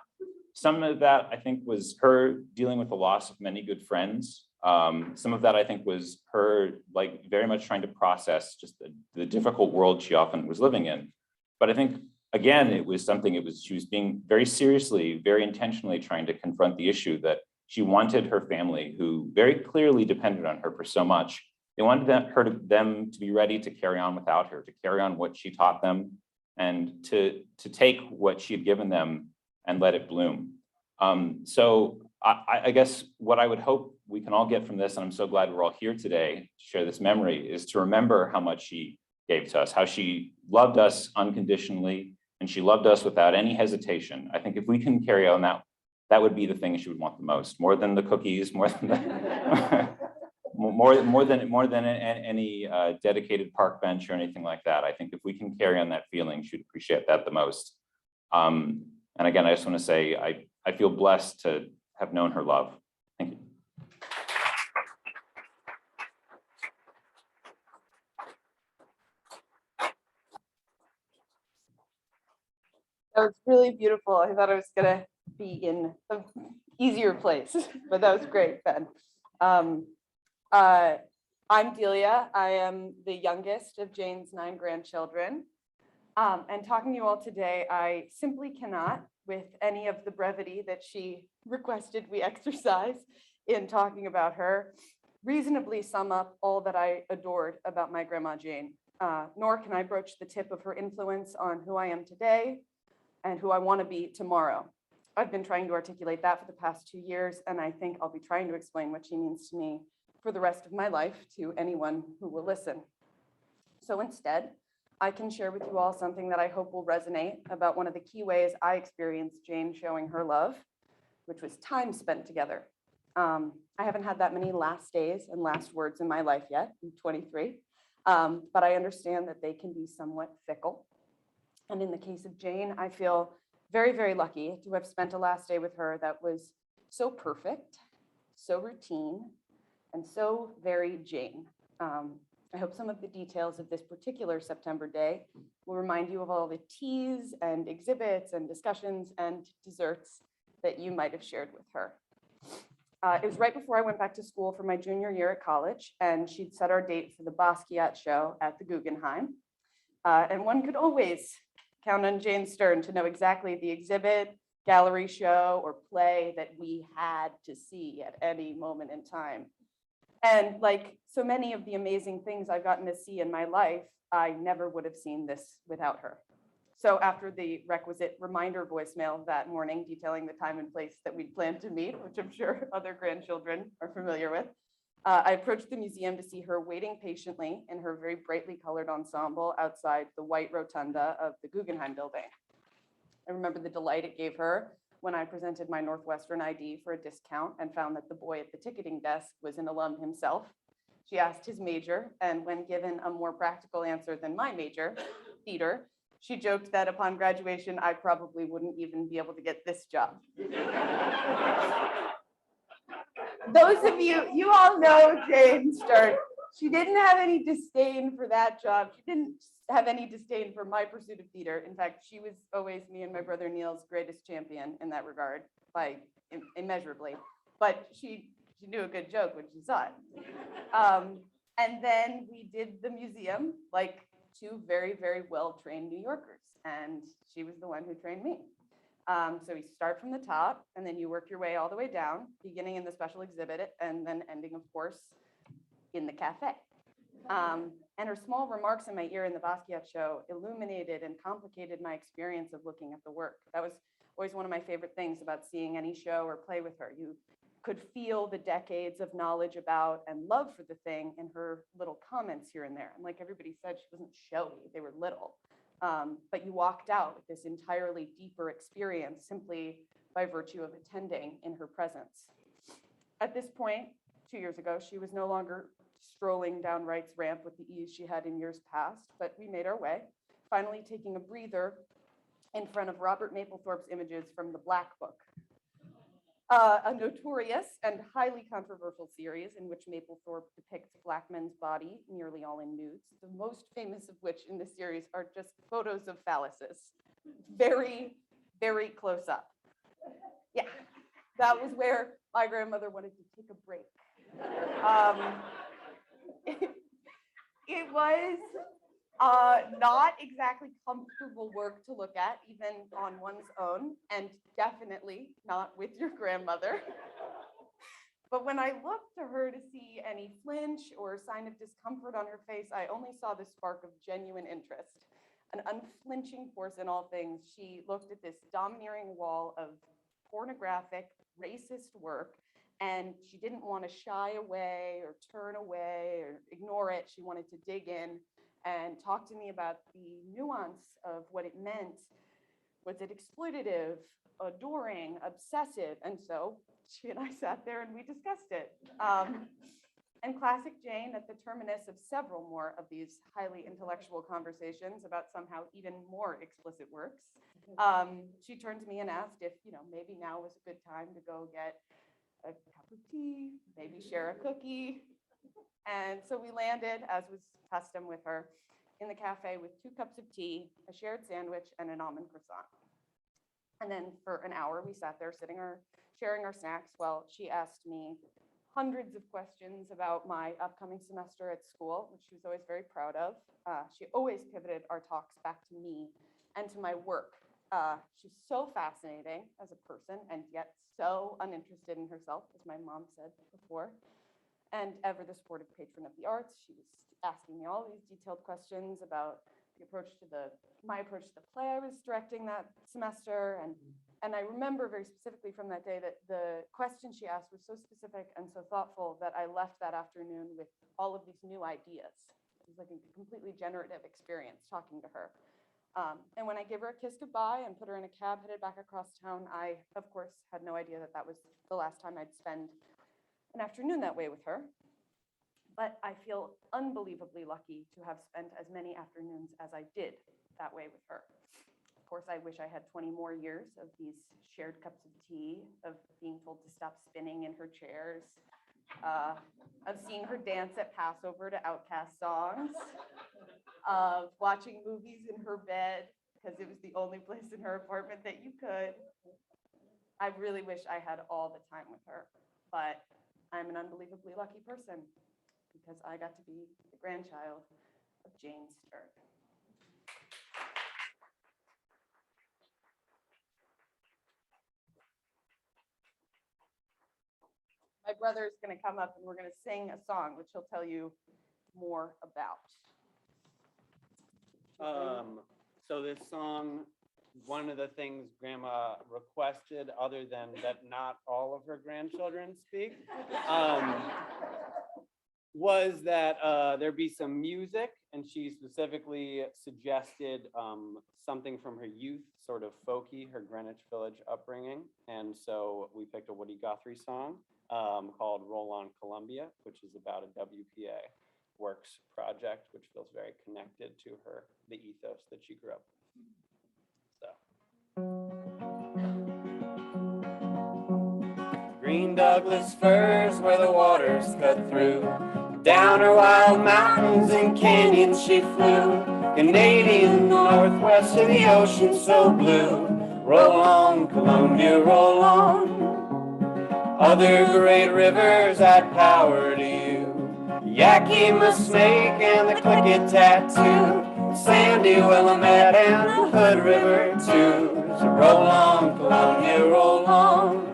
Some of that, I think, was her dealing with the loss of many good friends. Some of that, I think, was her very much trying to process just the difficult world she often was living in. But I think, again, she was being very seriously, very intentionally trying to confront the issue that she wanted her family, who very clearly depended on her for so much, they wanted them to be ready to carry on without her, to carry on what she taught them, and to take what she had given them and let it bloom. So I guess what I would hope we can all get from this, and I'm so glad we're all here today to share this memory, is to remember how much she gave to us, how she loved us unconditionally, and she loved us without any hesitation. I think if we can carry on that, that would be the thing she would want the most, more than the cookies, more than the, more than any dedicated park bench or anything like that. I think if we can carry on that feeling, she'd appreciate that the most. And again, I just want to say I feel blessed to have known her love. Thank you. That was really beautiful. I thought I was gonna be in an easier place, but that was great, Ben. I'm Delia. I am the youngest of Jane's 9 grandchildren. And talking to you all today, I simply cannot, with any of the brevity that she requested we exercise in talking about her, reasonably sum up all that I adored about my Grandma Jane. Nor can I broach the tip of her influence on who I am today and who I want to be tomorrow. I've been trying to articulate that for the past 2 years, and I think I'll be trying to explain what she means to me for the rest of my life to anyone who will listen. So instead, I can share with you all something that I hope will resonate about one of the key ways I experienced Jane showing her love, which was time spent together. I haven't had that many last days and last words in my life yet, I'm 23, but I understand that they can be somewhat fickle. And in the case of Jane, I feel very, very lucky to have spent a last day with her that was so perfect, so routine, and so very Jane. I hope some of the details of this particular September day will remind you of all the teas and exhibits and discussions and desserts that you might have shared with her. It was right before I went back to school for my junior year at college, and she'd set our date for the Basquiat show at the Guggenheim. And one could always count on Jane Stern to know exactly the exhibit, gallery show, or play that we had to see at any moment in time. And like so many of the amazing things I've gotten to see in my life, I never would have seen this without her. So after the requisite reminder voicemail that morning detailing the time and place that we'd planned to meet, which I'm sure other grandchildren are familiar with, I approached the museum to see her waiting patiently in her very brightly colored ensemble outside the white rotunda of the Guggenheim building. I remember the delight it gave her when I presented my Northwestern ID for a discount and found that the boy at the ticketing desk was an alum himself. She asked his major, and when given a more practical answer than my major, theater, she joked that upon graduation, I probably wouldn't even be able to get this job. Those of you all know Jane Stern. She didn't have any disdain for that job. She didn't have any disdain for my pursuit of theater. In fact, she was always me and my brother Neil's greatest champion in that regard, by immeasurably. But she knew a good joke when she saw it. And then we did the museum like two very, very well-trained New Yorkers. And she was the one who trained me. So you start from the top, and then you work your way all the way down, beginning in the special exhibit, and then ending, of course, in the cafe. And her small remarks in my ear in the Basquiat show illuminated and complicated my experience of looking at the work. That was always one of my favorite things about seeing any show or play with her. You could feel the decades of knowledge about and love for the thing in her little comments here and there. And like everybody said, she wasn't showy, they were little. But you walked out with this entirely deeper experience simply by virtue of attending in her presence. At this point, 2 years ago, she was no longer strolling down Wright's ramp with the ease she had in years past, but we made our way, finally taking a breather in front of Robert Mapplethorpe's images from the Black Book, a notorious and highly controversial series in which Mapplethorpe depicts Black men's body, nearly all in nudes, the most famous of which in this series are just photos of phalluses, very, very close up. Yeah, that was where my grandmother wanted to take a break. It was not exactly comfortable work to look at, even on one's own, and definitely not with your grandmother. But when I looked to her to see any flinch or sign of discomfort on her face, I only saw the spark of genuine interest. an unflinching force in all things. She looked at this domineering wall of pornographic, racist work, and she didn't want to shy away or turn away or ignore it. She wanted to dig in and talk to me about the nuance of what it meant. Was it exploitative, adoring, obsessive? And so she and I sat there and we discussed it. And classic Jane, at the terminus of several more of these highly intellectual conversations about somehow even more explicit works, she turned to me and asked if, maybe now was a good time to go get a cup of tea, maybe share a cookie. And so we landed, as was custom with her, in the cafe with 2 cups of tea, a shared sandwich, and an almond croissant. And then for an hour, we sat there sharing our snacks while she asked me hundreds of questions about my upcoming semester at school, which she was always very proud of. She always pivoted our talks back to me and to my work. She's so fascinating as a person and yet so uninterested in herself, as my mom said before, and ever the supportive patron of the arts. She was asking me all these detailed questions about my approach to the play I was directing that semester. And I remember very specifically from that day that the questions she asked were so specific and so thoughtful that I left that afternoon with all of these new ideas. It was like a completely generative experience talking to her. And when I gave her a kiss goodbye and put her in a cab headed back across town, I, of course, had no idea that that was the last time I'd spend an afternoon that way with her. But I feel unbelievably lucky to have spent as many afternoons as I did that way with her. Of course, I wish I had 20 more years of these shared cups of tea, of being told to stop spinning in her chairs, of seeing her dance at Passover to Outcast songs, of watching movies in her bed because it was the only place in her apartment that you could. I really wish I had all the time with her, but I'm an unbelievably lucky person because I got to be the grandchild of Jane Stern. My brother is going to come up and we're going to sing a song, which he'll tell you more about. So this song, one of the things Grandma requested, other than that not all of her grandchildren speak, was that there be some music, and she specifically suggested something from her youth, sort of folky, her Greenwich Village upbringing. And so we picked a Woody Guthrie song called Roll On Columbia, which is about a WPA Works project, which feels very connected to her, the ethos that she grew up with. So. Green Douglas firs where the waters cut through. Down her wild mountains and canyons she flew. Canadian northwest to the ocean so blue. Roll on, Columbia, roll on. Other great rivers add power to you. Yakima snake and the Clicket tattoo. Sandy Willamette and the Hood River too. So roll on, Columbia, roll on.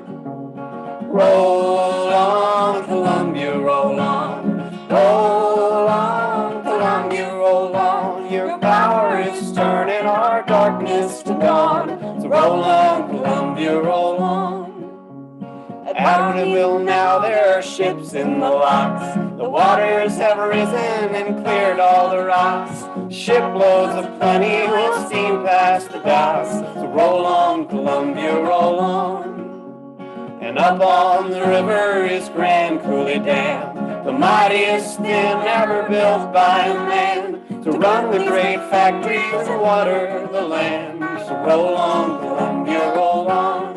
Roll on, Columbia, roll on. Roll on, Columbia, roll on. Your power is turning our darkness to dawn. So roll on, Columbia, roll on. At Bonneville now there are ships in the locks. The waters have risen and cleared all the rocks. Shiploads of plenty will steam past the docks. So roll on, Columbia, roll on. And up on the river is Grand Coulee Dam, the mightiest dam ever built by a man, to run the great factories and water the land. So roll on, Columbia, roll on.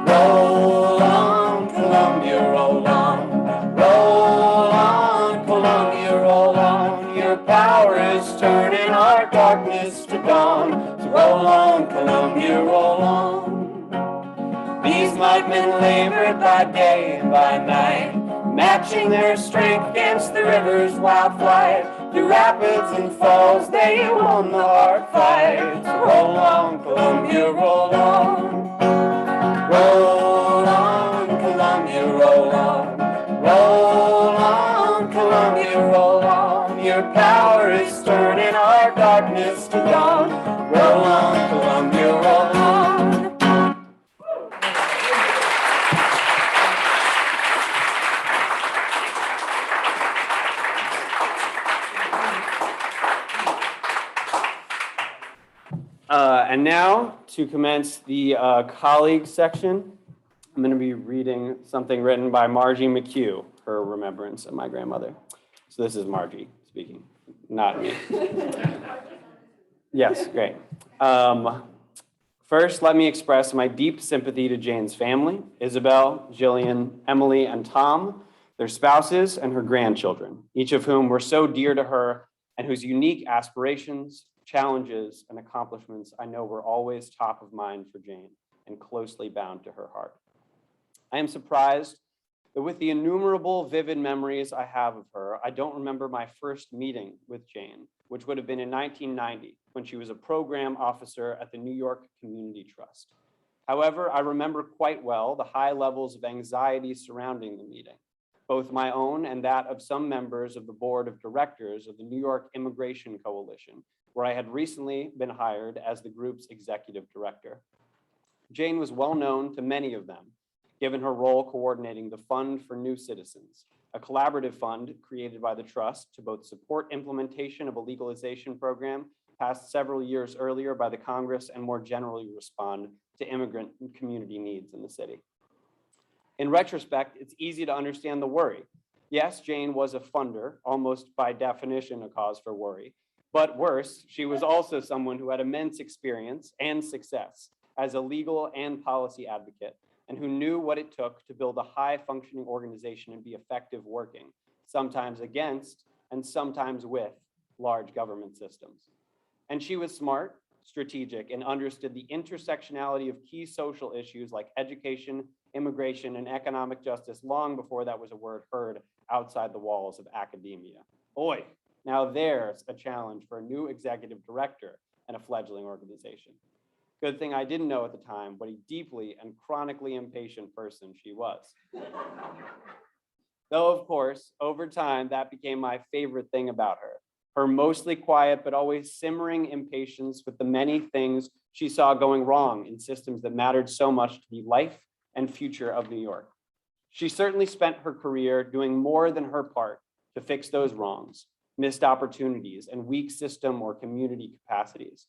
Roll on, Columbia, roll on. Roll on, Columbia, roll on. Your power is turning our darkness to dawn. So roll on, Columbia, roll on. These might men labored by day and by night, matching their strength against the river's wild flight. Through rapids and falls they won the hard fight. So roll on, Columbia, roll on. Roll on, Columbia, roll on. Roll on, Columbia, roll on. Your power is turning our darkness And now to commence the colleague section, I'm going to be reading something written by Margie McHugh, her remembrance of my grandmother. So this is Margie speaking, not me. Yes, great. First, let me express my deep sympathy to Jane's family, Isabel, Jillian, Emily, and Tom, their spouses, and her grandchildren, each of whom were so dear to her and whose unique aspirations, challenges, and accomplishments I know were always top of mind for Jane and closely bound to her heart. I am surprised that with the innumerable vivid memories I have of her, I don't remember my first meeting with Jane, which would have been in 1990 when she was a program officer at the New York Community Trust. However, I remember quite well the high levels of anxiety surrounding the meeting, both my own and that of some members of the board of directors of the New York Immigration Coalition, where I had recently been hired as the group's executive director. Jane was well known to many of them, given her role coordinating the Fund for New Citizens, a collaborative fund created by the Trust to both support implementation of a legalization program passed several years earlier by the Congress and more generally respond to immigrant community needs in the city. In retrospect, it's easy to understand the worry. Yes, Jane was a funder, almost by definition a cause for worry, but worse, she was also someone who had immense experience and success as a legal and policy advocate, and who knew what it took to build a high-functioning organization and be effective working, sometimes against and sometimes with large government systems. And she was smart, strategic, and understood the intersectionality of key social issues like education, immigration, and economic justice long before that was a word heard outside the walls of academia. Boy, now there's a challenge for a new executive director and a fledgling organization. Good thing I didn't know at the time what a deeply and chronically impatient person she was. Though, of course, over time, that became my favorite thing about her. Her mostly quiet, but always simmering impatience with the many things she saw going wrong in systems that mattered so much to the life and future of New York. She certainly spent her career doing more than her part to fix those wrongs, missed opportunities, and weak system or community capacities.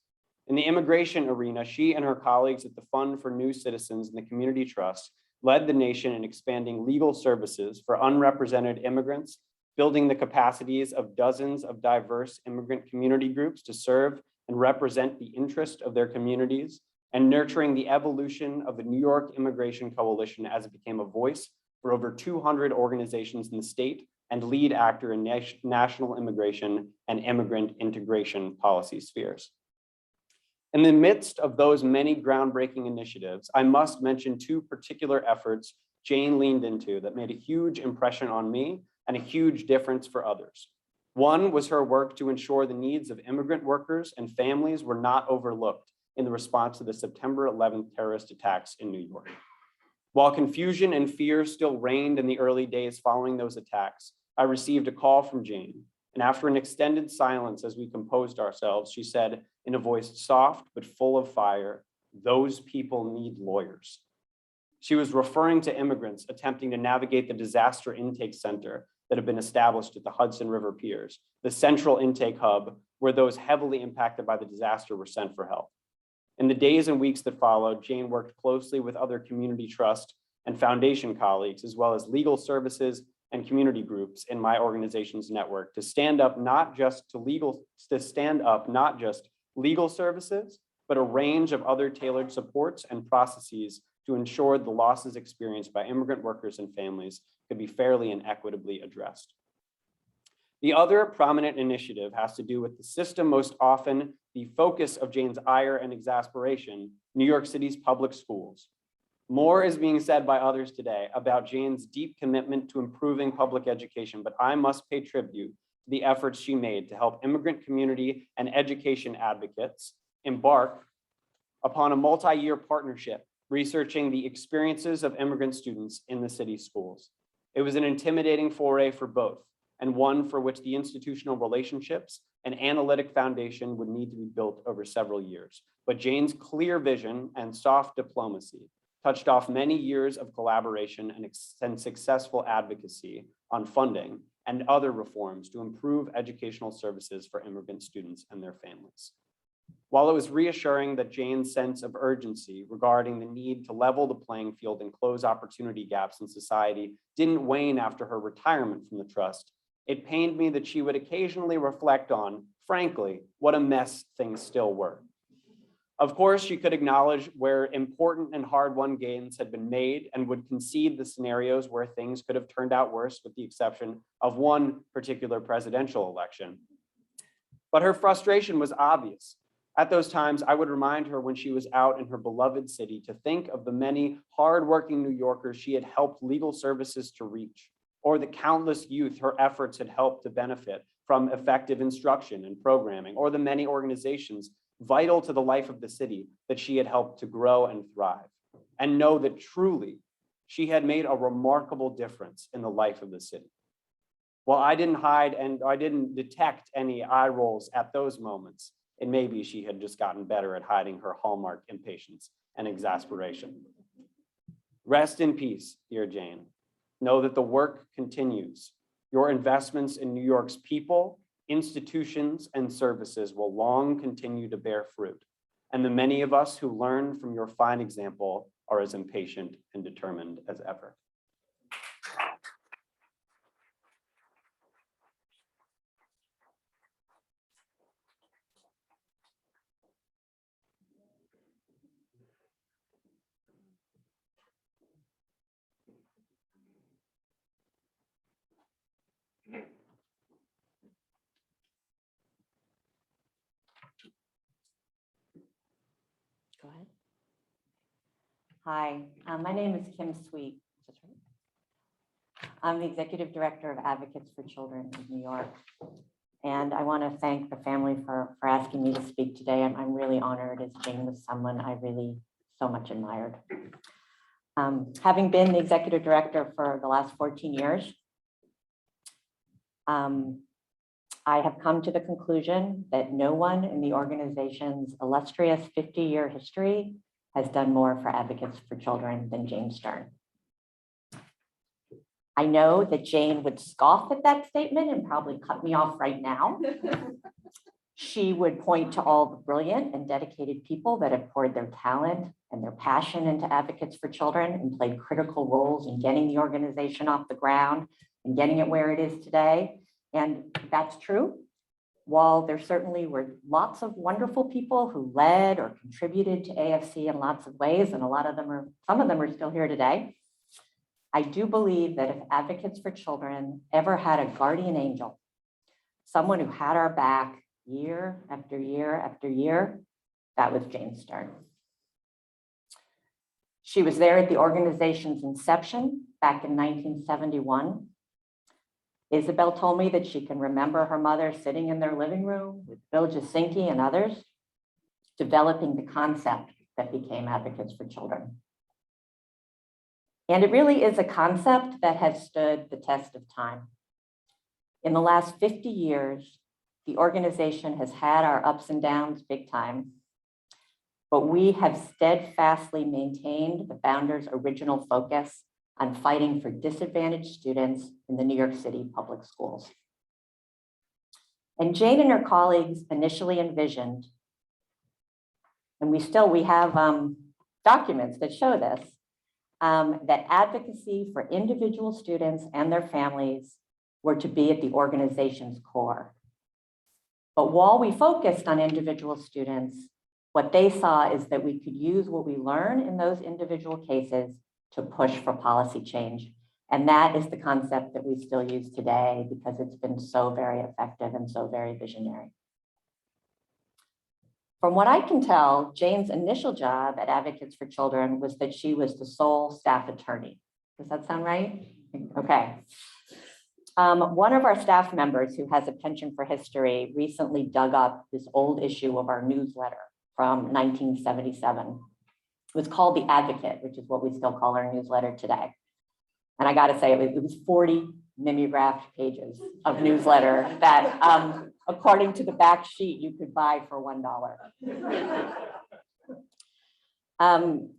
In the immigration arena, she and her colleagues at the Fund for New Citizens and the Community Trust led the nation in expanding legal services for unrepresented immigrants, building the capacities of dozens of diverse immigrant community groups to serve and represent the interest of their communities, and nurturing the evolution of the New York Immigration Coalition as it became a voice for over 200 organizations in the state and lead actor in national immigration and immigrant integration policy spheres. In the midst of those many groundbreaking initiatives, I must mention two particular efforts Jane leaned into that made a huge impression on me and a huge difference for others. One was her work to ensure the needs of immigrant workers and families were not overlooked in the response to the September 11th terrorist attacks in New York. While confusion and fear still reigned in the early days following those attacks, I received a call from Jane, and after an extended silence as we composed ourselves, she said in a voice soft but full of fire, "Those people need lawyers." She was referring to immigrants attempting to navigate the disaster intake center that had been established at the Hudson River Piers, the central intake hub where those heavily impacted by the disaster were sent for help. In the days and weeks that followed, Jane worked closely with other community trust and foundation colleagues, as well as legal services and community groups in my organization's network to stand up not just legal services, but a range of other tailored supports and processes to ensure the losses experienced by immigrant workers and families could be fairly and equitably addressed. The other prominent initiative has to do with the system most often the focus of Jane's ire and exasperation, New York City's public schools. More is being said by others today about Jane's deep commitment to improving public education, but I must pay tribute to the efforts she made to help immigrant community and education advocates embark upon a multi-year partnership researching the experiences of immigrant students in the city's schools. It was an intimidating foray for both, and one for which the institutional relationships and analytic foundation would need to be built over several years. But Jane's clear vision and soft diplomacy touched off many years of collaboration and successful advocacy on funding and other reforms to improve educational services for immigrant students and their families. While it was reassuring that Jane's sense of urgency regarding the need to level the playing field and close opportunity gaps in society didn't wane after her retirement from the trust, it pained me that she would occasionally reflect on, frankly, what a mess things still were. Of course, she could acknowledge where important and hard-won gains had been made and would concede the scenarios where things could have turned out worse, with the exception of one particular presidential election. But her frustration was obvious. At those times, I would remind her when she was out in her beloved city to think of the many hardworking New Yorkers she had helped legal services to reach, or the countless youth her efforts had helped to benefit from effective instruction and programming, or the many organizations vital to the life of the city that she had helped to grow and thrive, and know that truly she had made a remarkable difference in the life of the city. While I didn't hide and I didn't detect any eye rolls at those moments, and maybe she had just gotten better at hiding her hallmark impatience and exasperation. Rest in peace, dear Jane. Know that the work continues. Your investments in New York's people, institutions, and services will long continue to bear fruit. And the many of us who learn from your fine example are as impatient and determined as ever. Go ahead. Hi, my name is Kim Sweet. Is this right? I'm the Executive Director of Advocates for Children of New York. And I want to thank the family for asking me to speak today. I'm really honored, as Jane was someone I really so much admired. Having been the Executive Director for the last 14 years, I have come to the conclusion that no one in the organization's illustrious 50-year history has done more for advocates for children than Jane Stern. I know that Jane would scoff at that statement and probably cut me off right now. She would point to all the brilliant and dedicated people that have poured their talent and their passion into advocates for children and played critical roles in getting the organization off the ground and getting it where it is today. And that's true. While there certainly were lots of wonderful people who led or contributed to AFC in lots of ways, and some of them are still here today, I do believe that if Advocates for Children ever had a guardian angel, someone who had our back year after year after year, that was Jane Stern. She was there at the organization's inception back in 1971. Isabel told me that she can remember her mother sitting in their living room with Bill Jasinki and others, developing the concept that became Advocates for Children. And it really is a concept that has stood the test of time. In the last 50 years, the organization has had our ups and downs big time, but we have steadfastly maintained the founder's original focus on fighting for disadvantaged students in the New York City public schools. And Jane and her colleagues initially envisioned, and we have documents that show this, that advocacy for individual students and their families were to be at the organization's core. But while we focused on individual students, what they saw is that we could use what we learn in those individual cases to push for policy change. And that is the concept that we still use today because it's been so very effective and so very visionary. From what I can tell, Jane's initial job at Advocates for Children was that she was the sole staff attorney. Does that sound right? Okay. One of our staff members who has a penchant for history recently dug up this old issue of our newsletter from 1977. It was called The Advocate, which is what we still call our newsletter today. And I got to say, it was 40 mimeographed pages of newsletter that, according to the back sheet, you could buy for $1.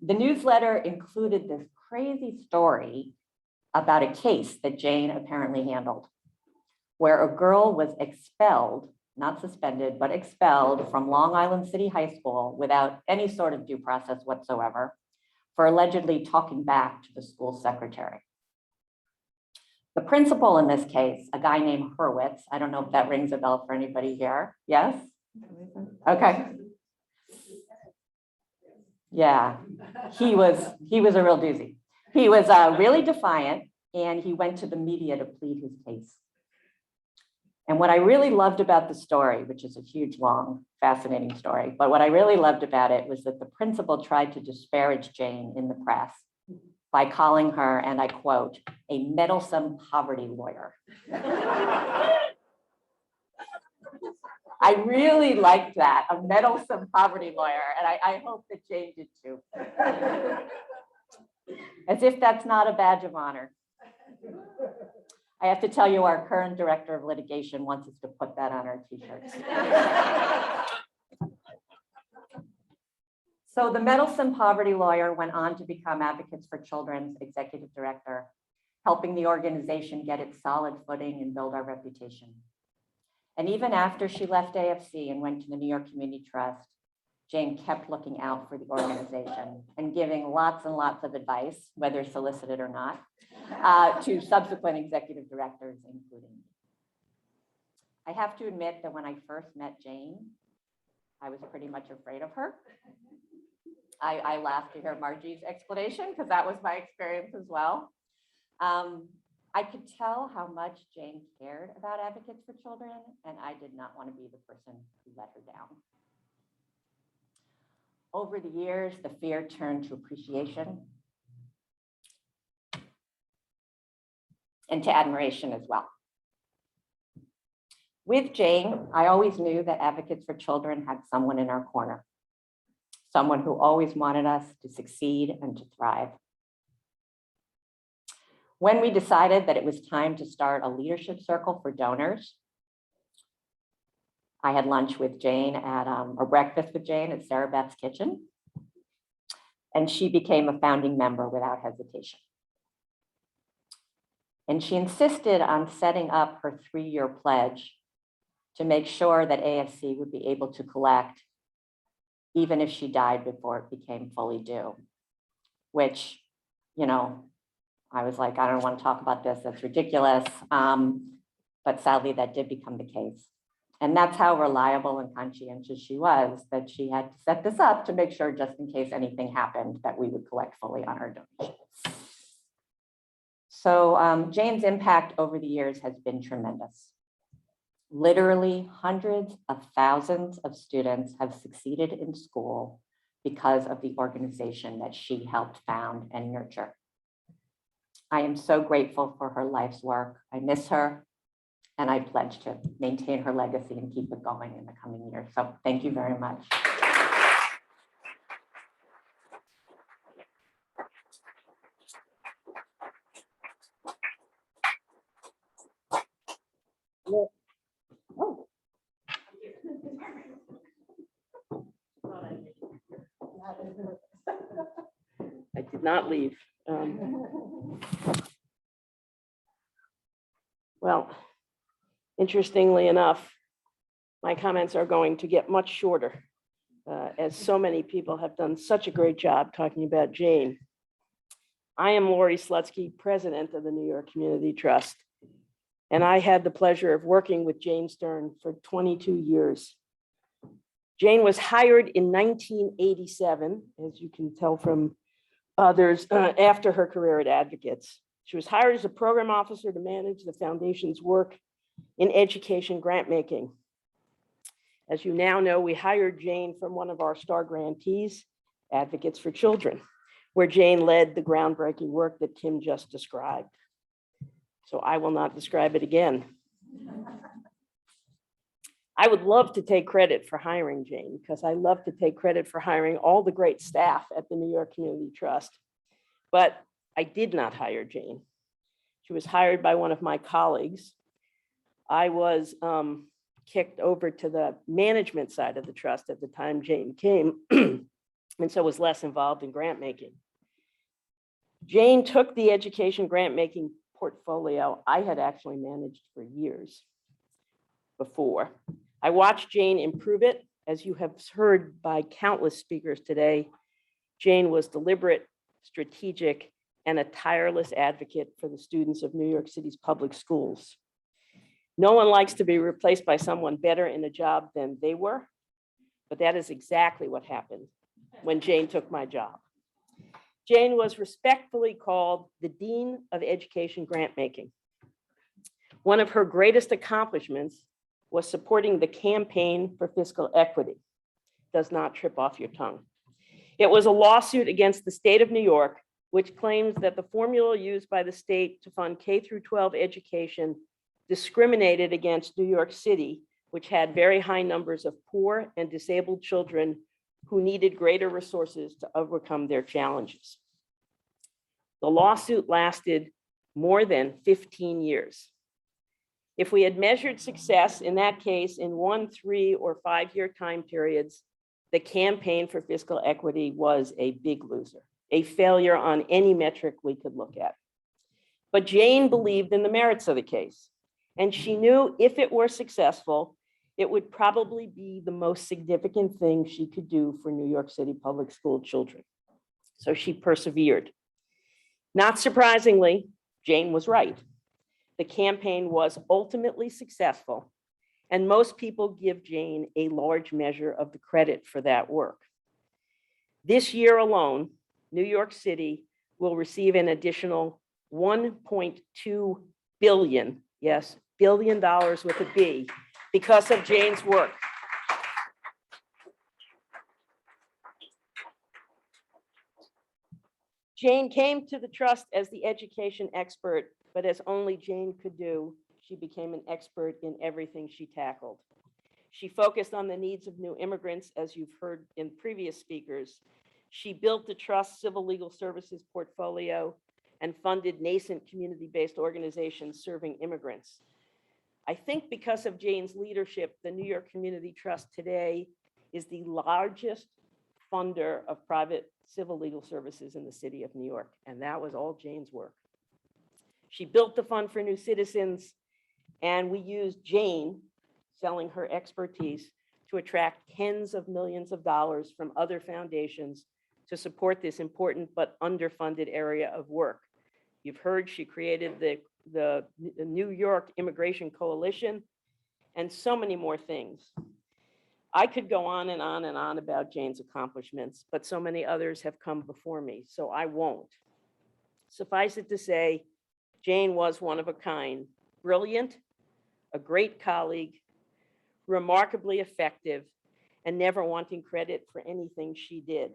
The newsletter included this crazy story about a case that Jane apparently handled, where a girl was expelled not suspended, but expelled from Long Island City High School without any sort of due process whatsoever for allegedly talking back to the school secretary. The principal in this case, a guy named Hurwitz, I don't know if that rings a bell for anybody here. Yes? Okay. Yeah, he was a real doozy. He was really defiant, and he went to the media to plead his case. And what I really loved about the story, which is a huge, long, fascinating story, but what I really loved about it was that the principal tried to disparage Jane in the press by calling her, and I quote, a meddlesome poverty lawyer. I really liked that, a meddlesome poverty lawyer, and I hope that Jane did too. As if that's not a badge of honor. I have to tell you, our current director of litigation wants us to put that on our t-shirts. So the meddlesome poverty lawyer went on to become Advocates for Children's executive director, helping the organization get its solid footing and build our reputation. And even after she left AFC and went to the New York Community Trust, Jane kept looking out for the organization and giving lots and lots of advice, whether solicited or not, to subsequent executive directors, including me. I have to admit that when I first met Jane, I was pretty much afraid of her. I laughed to hear Margie's explanation because that was my experience as well. I could tell how much Jane cared about Advocates for Children, and I did not want to be the person who let her down. Over the years, the fear turned to appreciation and to admiration as well. With Jane, I always knew that Advocates for Children had someone in our corner, someone who always wanted us to succeed and to thrive. When we decided that it was time to start a leadership circle for donors, I had lunch with Jane or breakfast with Jane at Sarah Beth's kitchen, and she became a founding member without hesitation. And she insisted on setting up her 3-year pledge to make sure that AFC would be able to collect even if she died before it became fully due, which, you know, I was like, I don't want to talk about this, that's ridiculous. But sadly, that did become the case. And that's how reliable and conscientious she was, that she had to set this up to make sure, just in case anything happened, that we would collect fully on our donations. So Jane's impact over the years has been tremendous. Literally hundreds of thousands of students have succeeded in school because of the organization that she helped found and nurture. I am so grateful for her life's work. I miss her, and I pledge to maintain her legacy and keep it going in the coming years. So thank you very much. I did not leave. Well, interestingly enough, my comments are going to get much shorter, as so many people have done such a great job talking about Jane. I am Lori Slutsky, president of the New York Community Trust, and I had the pleasure of working with Jane Stern for 22 years. Jane was hired in 1987, as you can tell from others, after her career at Advocates. She was hired as a program officer to manage the foundation's work in education grant making. As you now know, we hired Jane from one of our star grantees, Advocates for Children, where Jane led the groundbreaking work that Kim just described. So I will not describe it again. I would love to take credit for hiring Jane, because I love to take credit for hiring all the great staff at the New York Community Trust. But I did not hire Jane. She was hired by one of my colleagues. I was kicked over to the management side of the trust at the time Jane came, and so was less involved in grant making. Jane took the education grant making portfolio I had actually managed for years before, I watched Jane improve it. As you have heard by countless speakers today, Jane was deliberate, strategic, and a tireless advocate for the students of New York City's public schools. No one likes to be replaced by someone better in a job than they were, but that is exactly what happened when Jane took my job. Jane was respectfully called the Dean of Education Grantmaking. One of her greatest accomplishments was supporting the campaign for fiscal equity. Does not trip off your tongue. It was a lawsuit against the state of New York, which claims that the formula used by the state to fund K through 12 education discriminated against New York City, which had very high numbers of poor and disabled children who needed greater resources to overcome their challenges. The lawsuit lasted more than 15 years. If we had measured success in that case in 1, 3, or 5-year time periods, the campaign for fiscal equity was a big loser, a failure on any metric we could look at. But Jane believed in the merits of the case, and she knew if it were successful, it would probably be the most significant thing she could do for New York City public school children. So she persevered. Not surprisingly, Jane was right. The campaign was ultimately successful, and most people give Jane a large measure of the credit for that work. This year alone, New York City will receive an additional $1.2 billion, yes, $1 billion with a B, because of Jane's work. Jane came to the trust as the education expert, but as only Jane could do, she became an expert in everything she tackled. She focused on the needs of new immigrants, as you've heard in previous speakers. She built the Trust Civil Legal Services portfolio and funded nascent community-based organizations serving immigrants. I think because of Jane's leadership, the New York Community Trust today is the largest funder of private civil legal services in the city of New York, and that was all Jane's work. She built the Fund for New Citizens, and we used Jane, selling her expertise, to attract tens of millions of dollars from other foundations to support this important but underfunded area of work. You've heard she created the New York Immigration Coalition and so many more things. I could go on and on and on about Jane's accomplishments, but so many others have come before me, so I won't. Suffice it to say, Jane was one of a kind, brilliant, a great colleague, remarkably effective, and never wanting credit for anything she did.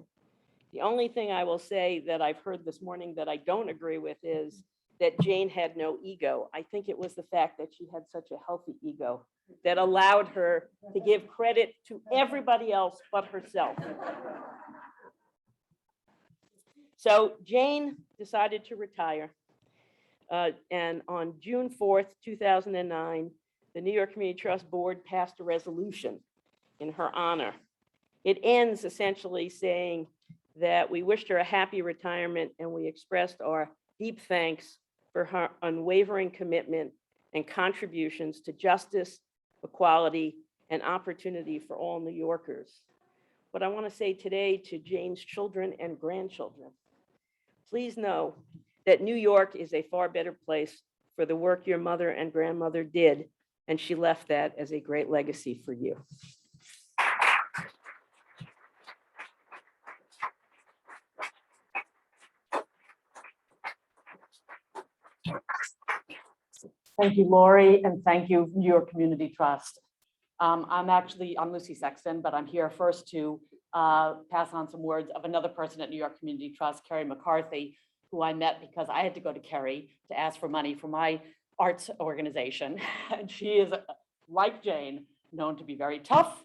The only thing I will say that I've heard this morning that I don't agree with is that Jane had no ego. I think it was the fact that she had such a healthy ego that allowed her to give credit to everybody else but herself. So Jane decided to retire. And on June 4th, 2009, the New York Community Trust Board passed a resolution in her honor. It ends essentially saying that we wished her a happy retirement and we expressed our deep thanks for her unwavering commitment and contributions to justice, equality, and opportunity for all New Yorkers. What I want to say today to Jane's children and grandchildren, please know that New York is a far better place for the work your mother and grandmother did, and she left that as a great legacy for you. Thank you, Lori, and thank you, New York Community Trust. I'm Lucy Sexton, but I'm here first to pass on some words of another person at New York Community Trust, Carrie McCarthy, who I met because I had to go to Kerry to ask for money for my arts organization. And she is, like Jane, known to be very tough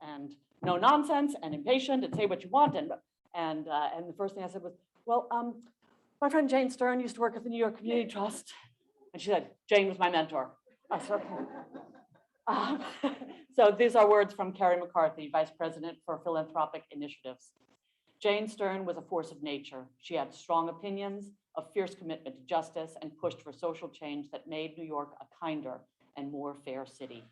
and no nonsense and impatient and say what you want. And the first thing I said was, well, my friend Jane Stern used to work at the New York Community Trust. And she said, Jane was my mentor. I said, okay. So these are words from Carrie McCarthy, Vice President for Philanthropic Initiatives. Jane Stern was a force of nature. She had strong opinions, a fierce commitment to justice, and pushed for social change that made New York a kinder and more fair city.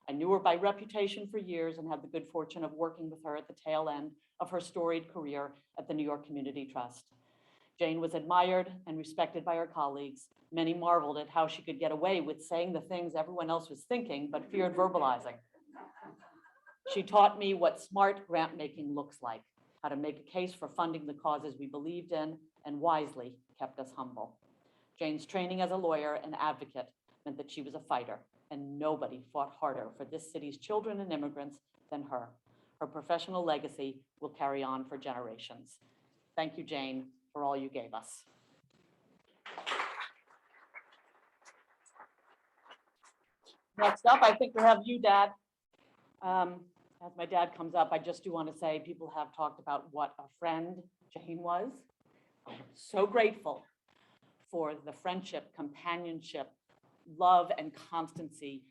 I knew her by reputation for years and had the good fortune of working with her at the tail end of her storied career at the New York Community Trust. Jane was admired and respected by her colleagues. Many marveled at how she could get away with saying the things everyone else was thinking but feared verbalizing. She taught me what smart grant making looks like, how to make a case for funding the causes we believed in, and wisely kept us humble. Jane's training as a lawyer and advocate meant that she was a fighter, and nobody fought harder for this city's children and immigrants than her. Her professional legacy will carry on for generations. Thank you, Jane, for all you gave us. Next up, I think we have you, Dad. As my dad comes up, I just do want to say people have talked about what a friend Jane was. I'm so grateful for the friendship, companionship, love, and constancy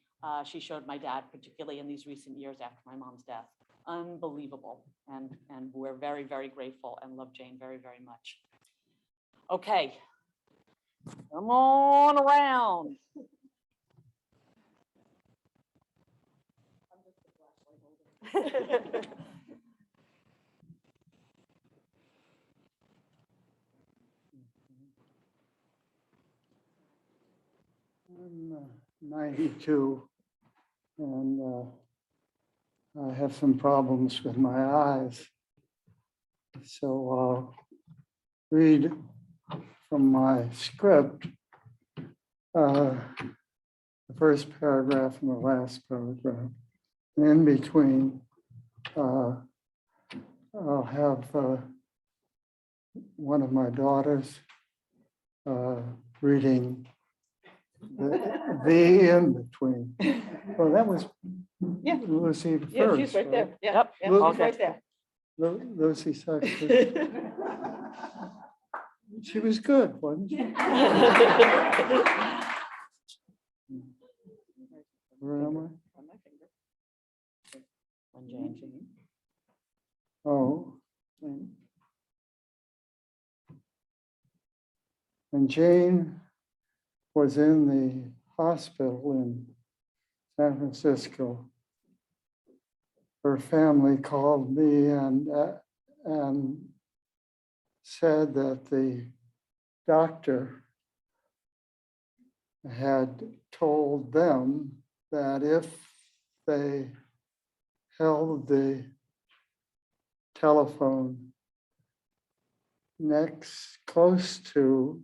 she showed my dad, particularly in these recent years after my mom's death. Unbelievable. And we're very, very grateful and love Jane very, very much. Okay, come on around. I'm 92, and I have some problems with my eyes. So I'll read from my script, the first paragraph and the last paragraph. And in between, I'll have one of my daughters reading the in between. Well, that was Lucy first. Yeah, she's right there. right? Yep, yep, Look- she's right there. Lucy Sexton. She was good, wasn't she? Where am I? On my finger. On Jane. Oh. When Jane was in the hospital in San Francisco, her family called me and said that the doctor had told them that if they held the telephone next close to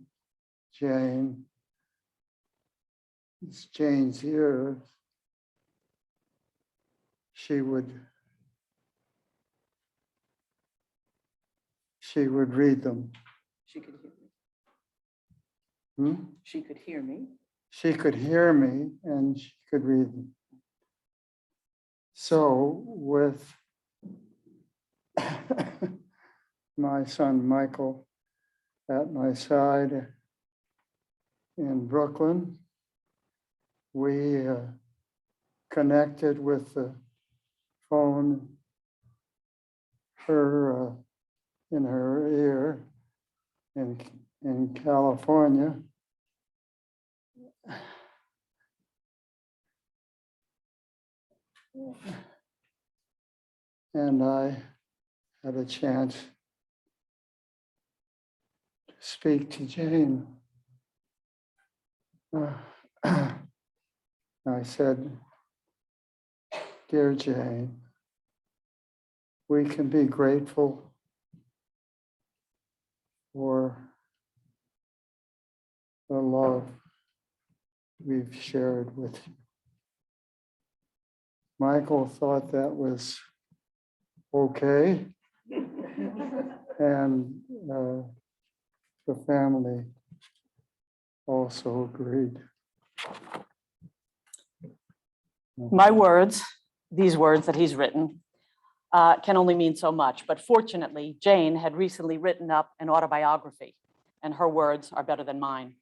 Jane's ears, she would read them. She could hear Hmm? me. She could hear me. She could hear me and she could read them. So with my son Michael at my side in Brooklyn, we connected with the phone in her ear in California. And I had a chance to speak to Jane. I said, "Dear Jane, we can be grateful for the love we've shared with you." Michael thought that was okay. And the family also agreed. My words, these words that he's written, can only mean so much. But fortunately, Jane had recently written up an autobiography, and her words are better than mine.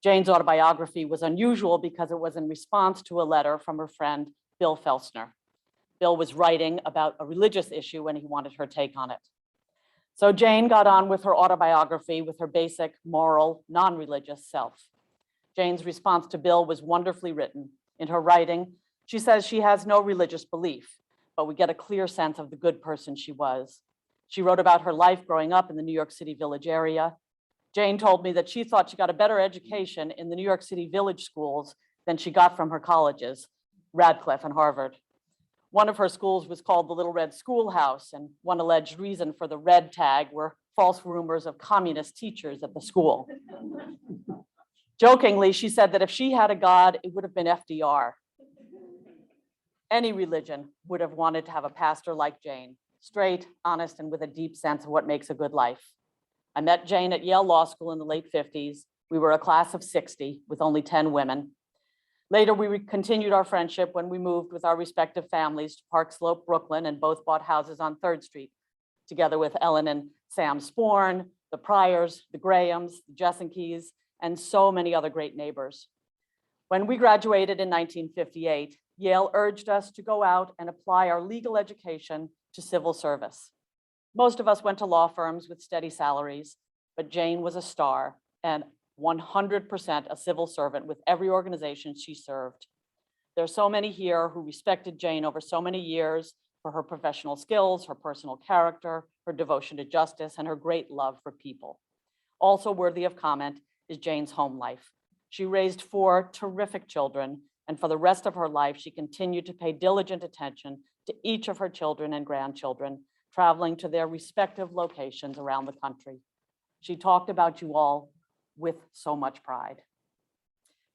Jane's autobiography was unusual because it was in response to a letter from her friend, Bill Felsner. Bill was writing about a religious issue and he wanted her take on it. So Jane got on with her autobiography with her basic, moral, non-religious self. Jane's response to Bill was wonderfully written. In her writing, She says she has no religious belief, but we get a clear sense of the good person she was. She wrote about her life growing up in the New York City Village area. Jane told me that she thought she got a better education in the New York City Village schools than she got from her colleges, Radcliffe and Harvard. One of her schools was called the Little Red Schoolhouse, and one alleged reason for the red tag were false rumors of communist teachers at the school. Jokingly, she said that if she had a God, it would have been FDR. Any religion would have wanted to have a pastor like Jane, straight, honest, and with a deep sense of what makes a good life. I met Jane at Yale Law School in the late 50s. We were a class of 60 with only 10 women. Later, we continued our friendship when we moved with our respective families to Park Slope, Brooklyn, and both bought houses on 3rd Street, together with Ellen and Sam Sporn, the Pryors, the Grahams, the Jessenkeys, and so many other great neighbors. When we graduated in 1958, Yale urged us to go out and apply our legal education to civil service. Most of us went to law firms with steady salaries, but Jane was a star and 100% a civil servant with every organization she served. There are so many here who respected Jane over so many years for her professional skills, her personal character, her devotion to justice, and her great love for people. Also worthy of comment is Jane's home life. She raised 4 terrific children, and for the rest of her life, she continued to pay diligent attention to each of her children and grandchildren, traveling to their respective locations around the country. She talked about you all with so much pride.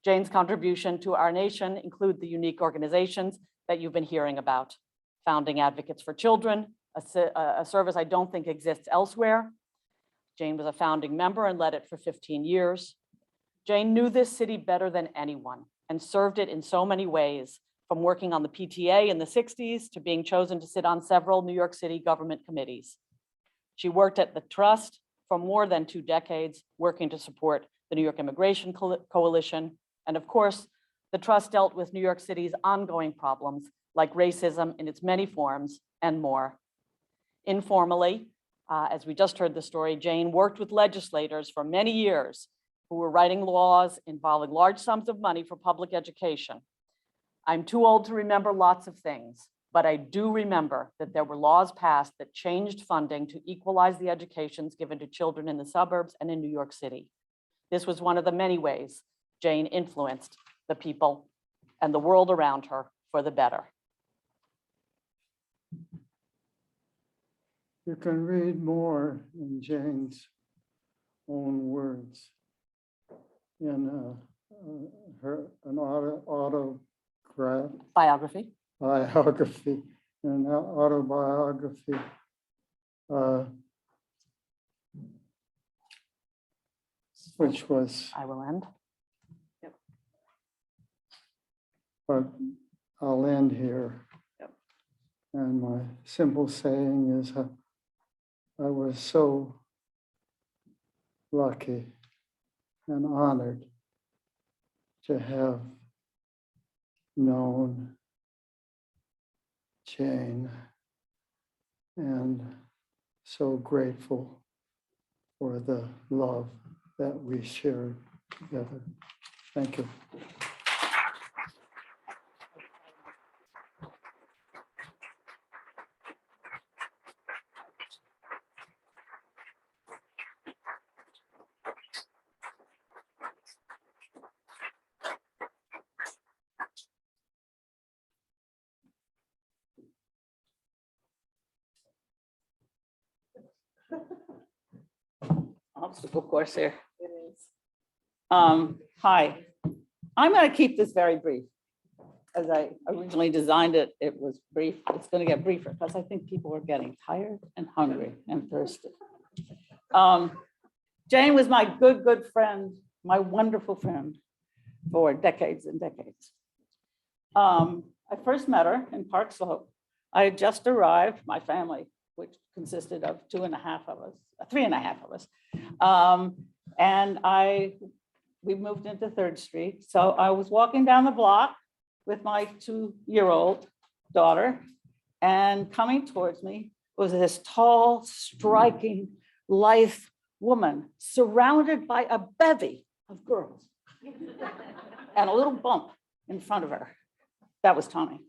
Jane's contribution to our nation include the unique organizations that you've been hearing about. Founding Advocates for Children, a service I don't think exists elsewhere. Jane was a founding member and led it for 15 years. Jane knew this city better than anyone and served it in so many ways, from working on the PTA in the 60s to being chosen to sit on several New York City government committees. She worked at the Trust for more than 2 decades, working to support the New York Immigration Coalition. And of course, the Trust dealt with New York City's ongoing problems like racism in its many forms and more. Informally, as we just heard the story, Jane worked with legislators for many years who were writing laws involving large sums of money for public education. I'm too old to remember lots of things, but I do remember that there were laws passed that changed funding to equalize the educations given to children in the suburbs and in New York City. This was one of the many ways Jane influenced the people and the world around her for the better. You can read more in Jane's own words in an Biography. An autobiography. Which was, I will end. Yep. But I'll end here. Yep. And my simple saying is, I was so lucky and honored to have known Jane, and so grateful for the love that we shared together. Thank you. Obstacle course here. Hi, I'm going to keep this very brief. As I originally designed it, it was brief. It's going to get briefer because I think people are getting tired and hungry and thirsty. Jane was my good friend, my wonderful friend for decades and decades. I first met her in Park Slope. I had just arrived, my family, which consisted of 3.5 of us. And we moved into 3rd Street. So I was walking down the block with my 2-year-old daughter, and coming towards me was this tall, striking, lithe woman surrounded by a bevy of girls and a little bump in front of her. That was Tommy.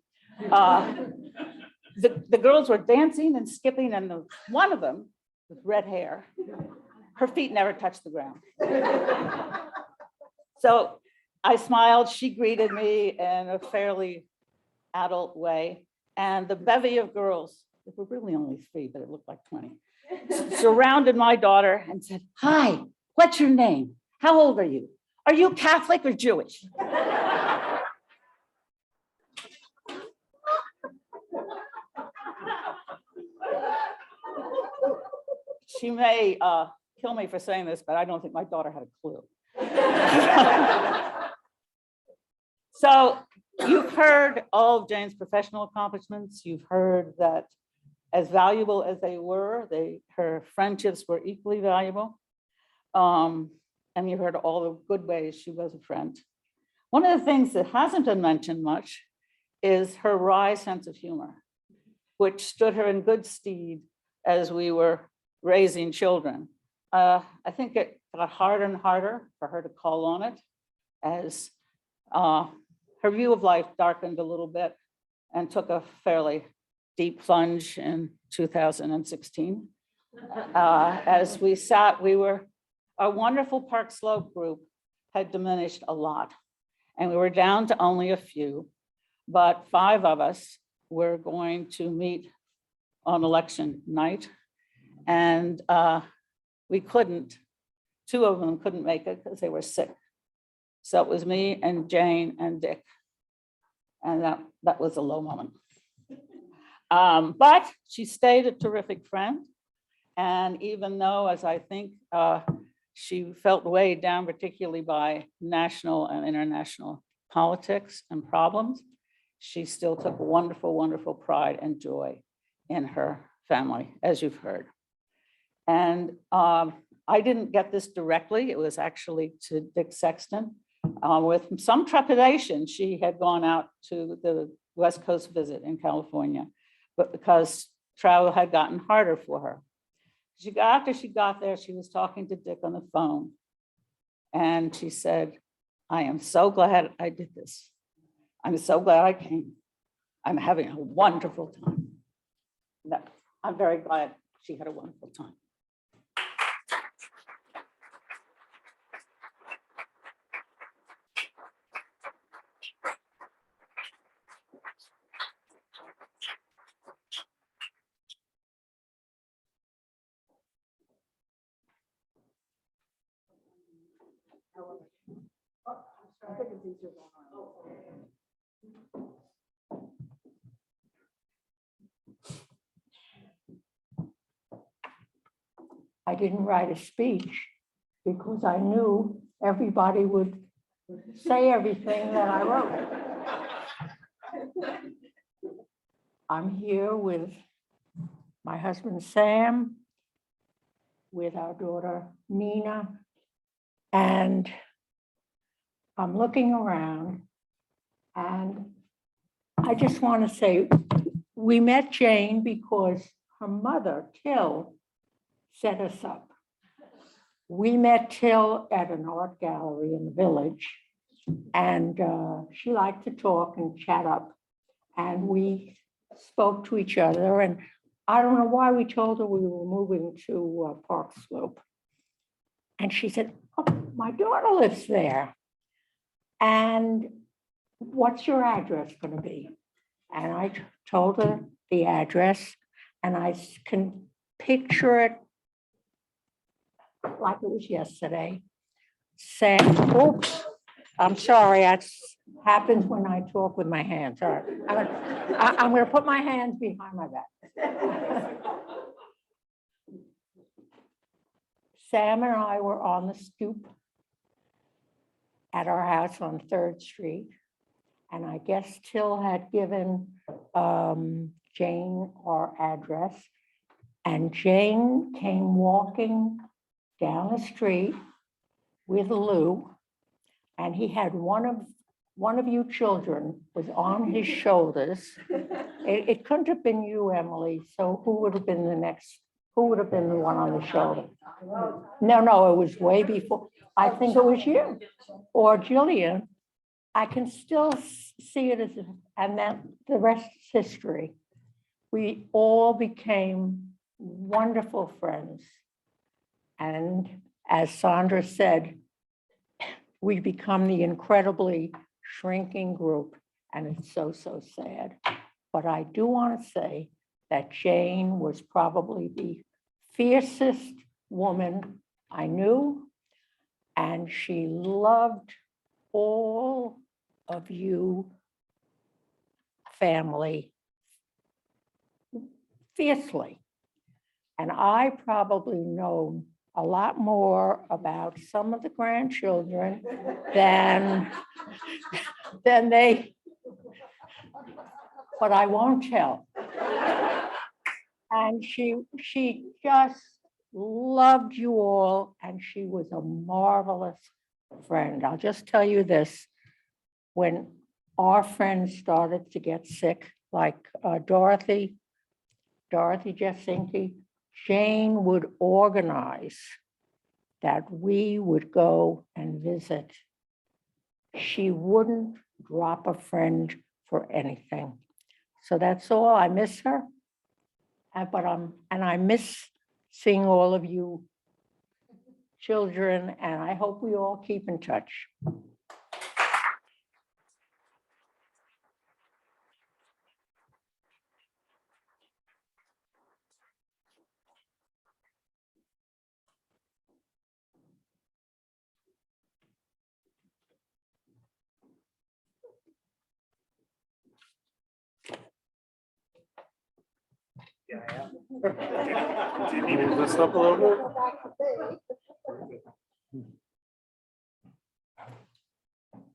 The girls were dancing and skipping, and one of them with red hair, her feet never touched the ground. So I smiled, she greeted me in a fairly adult way. And the bevy of girls, there were really only 3, but it looked like 20, surrounded my daughter and said, "Hi, what's your name? How old are you? Are you Catholic or Jewish?" She may kill me for saying this, but I don't think my daughter had a clue. So you've heard all of Jane's professional accomplishments. You've heard that as valuable as they were, her friendships were equally valuable. And you heard all the good ways she was a friend. One of the things that hasn't been mentioned much is her wry sense of humor, which stood her in good stead as we were raising children. I think it got harder and harder for her to call on it as her view of life darkened a little bit and took a fairly deep plunge in 2016. As we sat, our wonderful Park Slope group had diminished a lot, and we were down to only a few, but 5 of us were going to meet on election night, and we couldn't, 2 of them couldn't make it because they were sick. So it was me and Jane and Dick, and that was a low moment. But she stayed a terrific friend, and even though, as I think, she felt weighed down particularly by national and international politics and problems, she still took wonderful, wonderful pride and joy in her family, as you've heard. And I didn't get this directly. It was actually to Dick Sexton. With some trepidation, she had gone out to the West Coast visit in California, but because travel had gotten harder for her. After she got there, she was talking to Dick on the phone, and she said, "I am so glad I did this. I'm so glad I came. I'm having a wonderful time." I'm very glad she had a wonderful time. I didn't write a speech because I knew everybody would say everything that I wrote. I'm here with my husband, Sam, with our daughter, Nina, and I'm looking around, and I just want to say, we met Jane because her mother, Till, set us up. We met Till at an art gallery in the village, and she liked to talk and chat up, and we spoke to each other, and I don't know why we told her we were moving to Park Slope. And she said, "Oh, my daughter lives there. And what's your address going to be?" And I told her the address, and I can picture it like it was yesterday. Sam, oops, I'm sorry, that happens when I talk with my hands. All right, I'm going to put my hands behind my back. Sam and I were on the stoop at our house on 3rd Street. And I guess Till had given Jane our address. And Jane came walking down the street with Lou. And he had one of you children was on his shoulders. It couldn't have been you, Emily. So who would have been the next? Who would have been the one on the shoulder? No, it was way before. I think it was you or Jillian. I can still see it as, and that the rest is history. We all became wonderful friends. And as Sandra said, we become the incredibly shrinking group, and it's so, so sad. But I do want to say that Jane was probably the fiercest woman I knew, and she loved all of you family fiercely. And I probably know a lot more about some of the grandchildren than they, but I won't tell. And she just loved you all, and she was a marvelous friend. I'll just tell you this, when our friends started to get sick, like Dorothy Jasinki, Jane would organize that we would go and visit. She wouldn't drop a friend for anything. So that's all. I miss her. And I miss seeing all of you children, and I hope we all keep in touch. Move this up a little bit.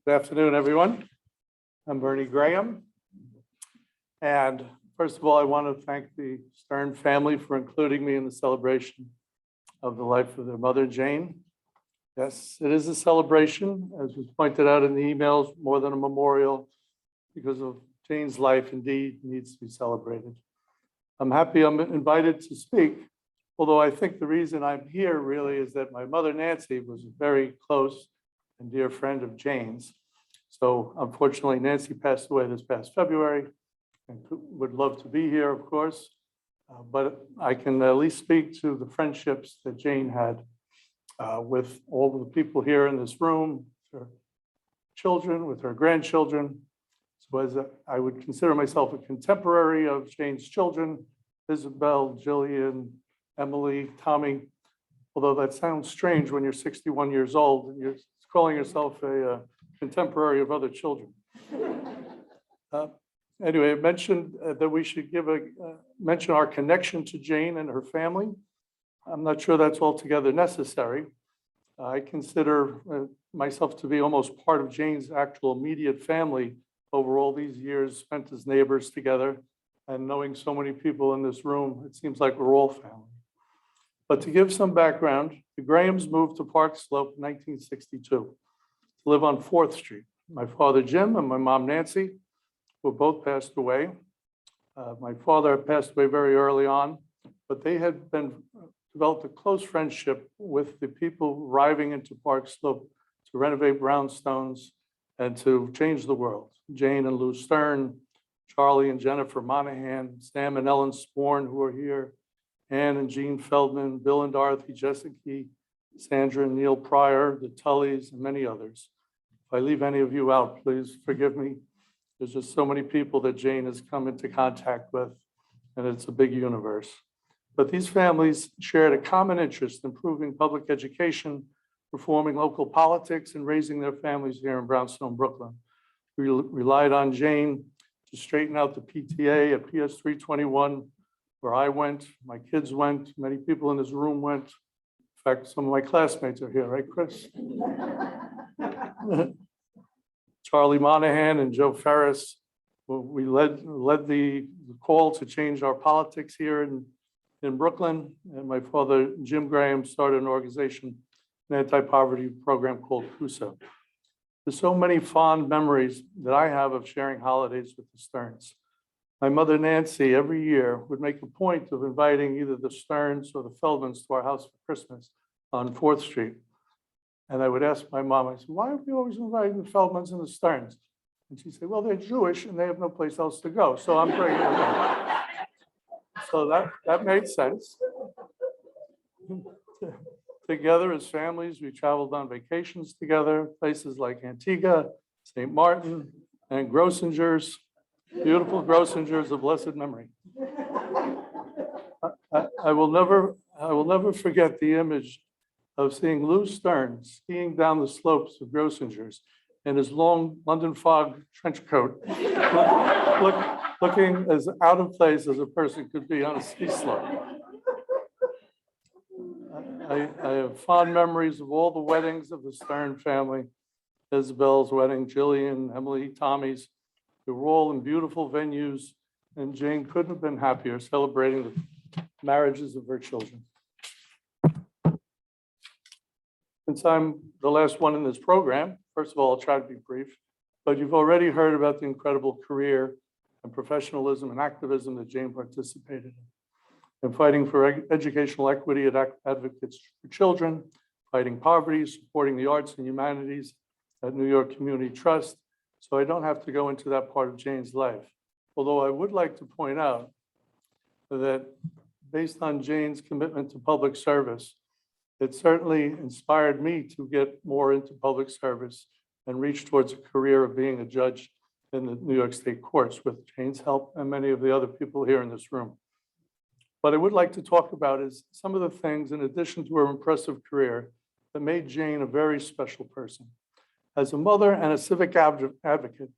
Good afternoon, everyone. I'm Bernie Graham. And first of all, I want to thank the Stern family for including me in the celebration of the life of their mother, Jane. Yes, it is a celebration, as was pointed out in the emails, more than a memorial, because of Jane's life indeed needs to be celebrated. I'm happy I'm invited to speak, although I think the reason I'm here really is that my mother, Nancy, was a very close and dear friend of Jane's. So unfortunately, Nancy passed away this past February and would love to be here, of course, but I can at least speak to the friendships that Jane had with all of the people here in this room, her children, with her grandchildren. So as I would consider myself a contemporary of Jane's children, Isabel, Jillian, Emily, Tommy, although that sounds strange when you're 61 years old and you're calling yourself a contemporary of other children. Anyway, I mentioned that we should mention our connection to Jane and her family. I'm not sure that's altogether necessary. I consider myself to be almost part of Jane's actual immediate family over all these years spent as neighbors together, and knowing so many people in this room, it seems like we're all family. But to give some background, the Grahams moved to Park Slope in 1962 to live on 4th Street. My father, Jim, and my mom, Nancy, who both passed away. My father passed away very early on, but they had developed a close friendship with the people arriving into Park Slope to renovate brownstones and to change the world. Jane and Lou Stern, Charlie and Jennifer Monahan, Sam and Ellen Sporn, who are here, Ann and Jean Feldman, Bill and Dorothy Jessica, Sandra and Neil Pryor, the Tullys, and many others. If I leave any of you out, please forgive me. There's just so many people that Jane has come into contact with, and it's a big universe. But these families shared a common interest in improving public education, reforming local politics, and raising their families here in Brownstone, Brooklyn. We relied on Jane to straighten out the PTA at PS 321, where I went, my kids went, many people in this room went. In fact, some of my classmates are here, right, Chris? Charlie Monahan and Joe Ferris, we led the call to change our politics here in Brooklyn. And my father, Jim Graham, started an organization, an anti-poverty program called CUSA. There's so many fond memories that I have of sharing holidays with the Sterns. My mother, Nancy, every year would make a point of inviting either the Sterns or the Feldmans to our house for Christmas on 4th Street. And I would ask my mom, I said, why are we always inviting the Feldmans and the Stearns? And she'd say, well, they're Jewish and they have no place else to go. So I'm bringing them in. So that made sense. Together as families, we traveled on vacations together, places like Antigua, St. Martin, and Grossinger's, beautiful Grossinger's of blessed memory. I will never forget the image of seeing Lou Stern skiing down the slopes of Grossinger's in his long London fog trench coat, looking as out of place as a person could be on a ski slope. I have fond memories of all the weddings of the Stern family, Isabel's wedding, Jillian, Emily, Tommy's. They were all in beautiful venues, and Jane couldn't have been happier celebrating the marriages of her children. Since I'm the last one in this program, first of all, I'll try to be brief, but you've already heard about the incredible career and professionalism and activism that Jane participated in fighting for educational equity at Advocates for Children, fighting poverty, supporting the arts and humanities at New York Community Trust. So I don't have to go into that part of Jane's life. Although I would like to point out that based on Jane's commitment to public service, it certainly inspired me to get more into public service and reach towards a career of being a judge in the New York State courts with Jane's help and many of the other people here in this room. What I would like to talk about is some of the things, in addition to her impressive career, that made Jane a very special person. As a mother and a civic advocate,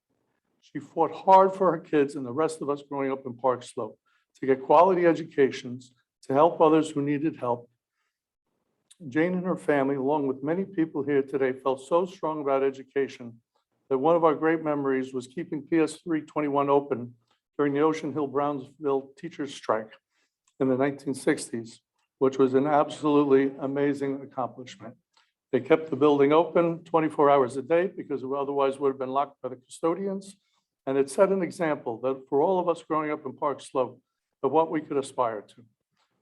she fought hard for her kids and the rest of us growing up in Park Slope to get quality educations, to help others who needed help. Jane and her family, along with many people here today, felt so strong about education that one of our great memories was keeping PS 321 open during the Ocean Hill-Brownsville teachers' strike in the 1960s, which was an absolutely amazing accomplishment. They kept the building open 24 hours a day because it otherwise would have been locked by the custodians. And it set an example that for all of us growing up in Park Slope, of what we could aspire to.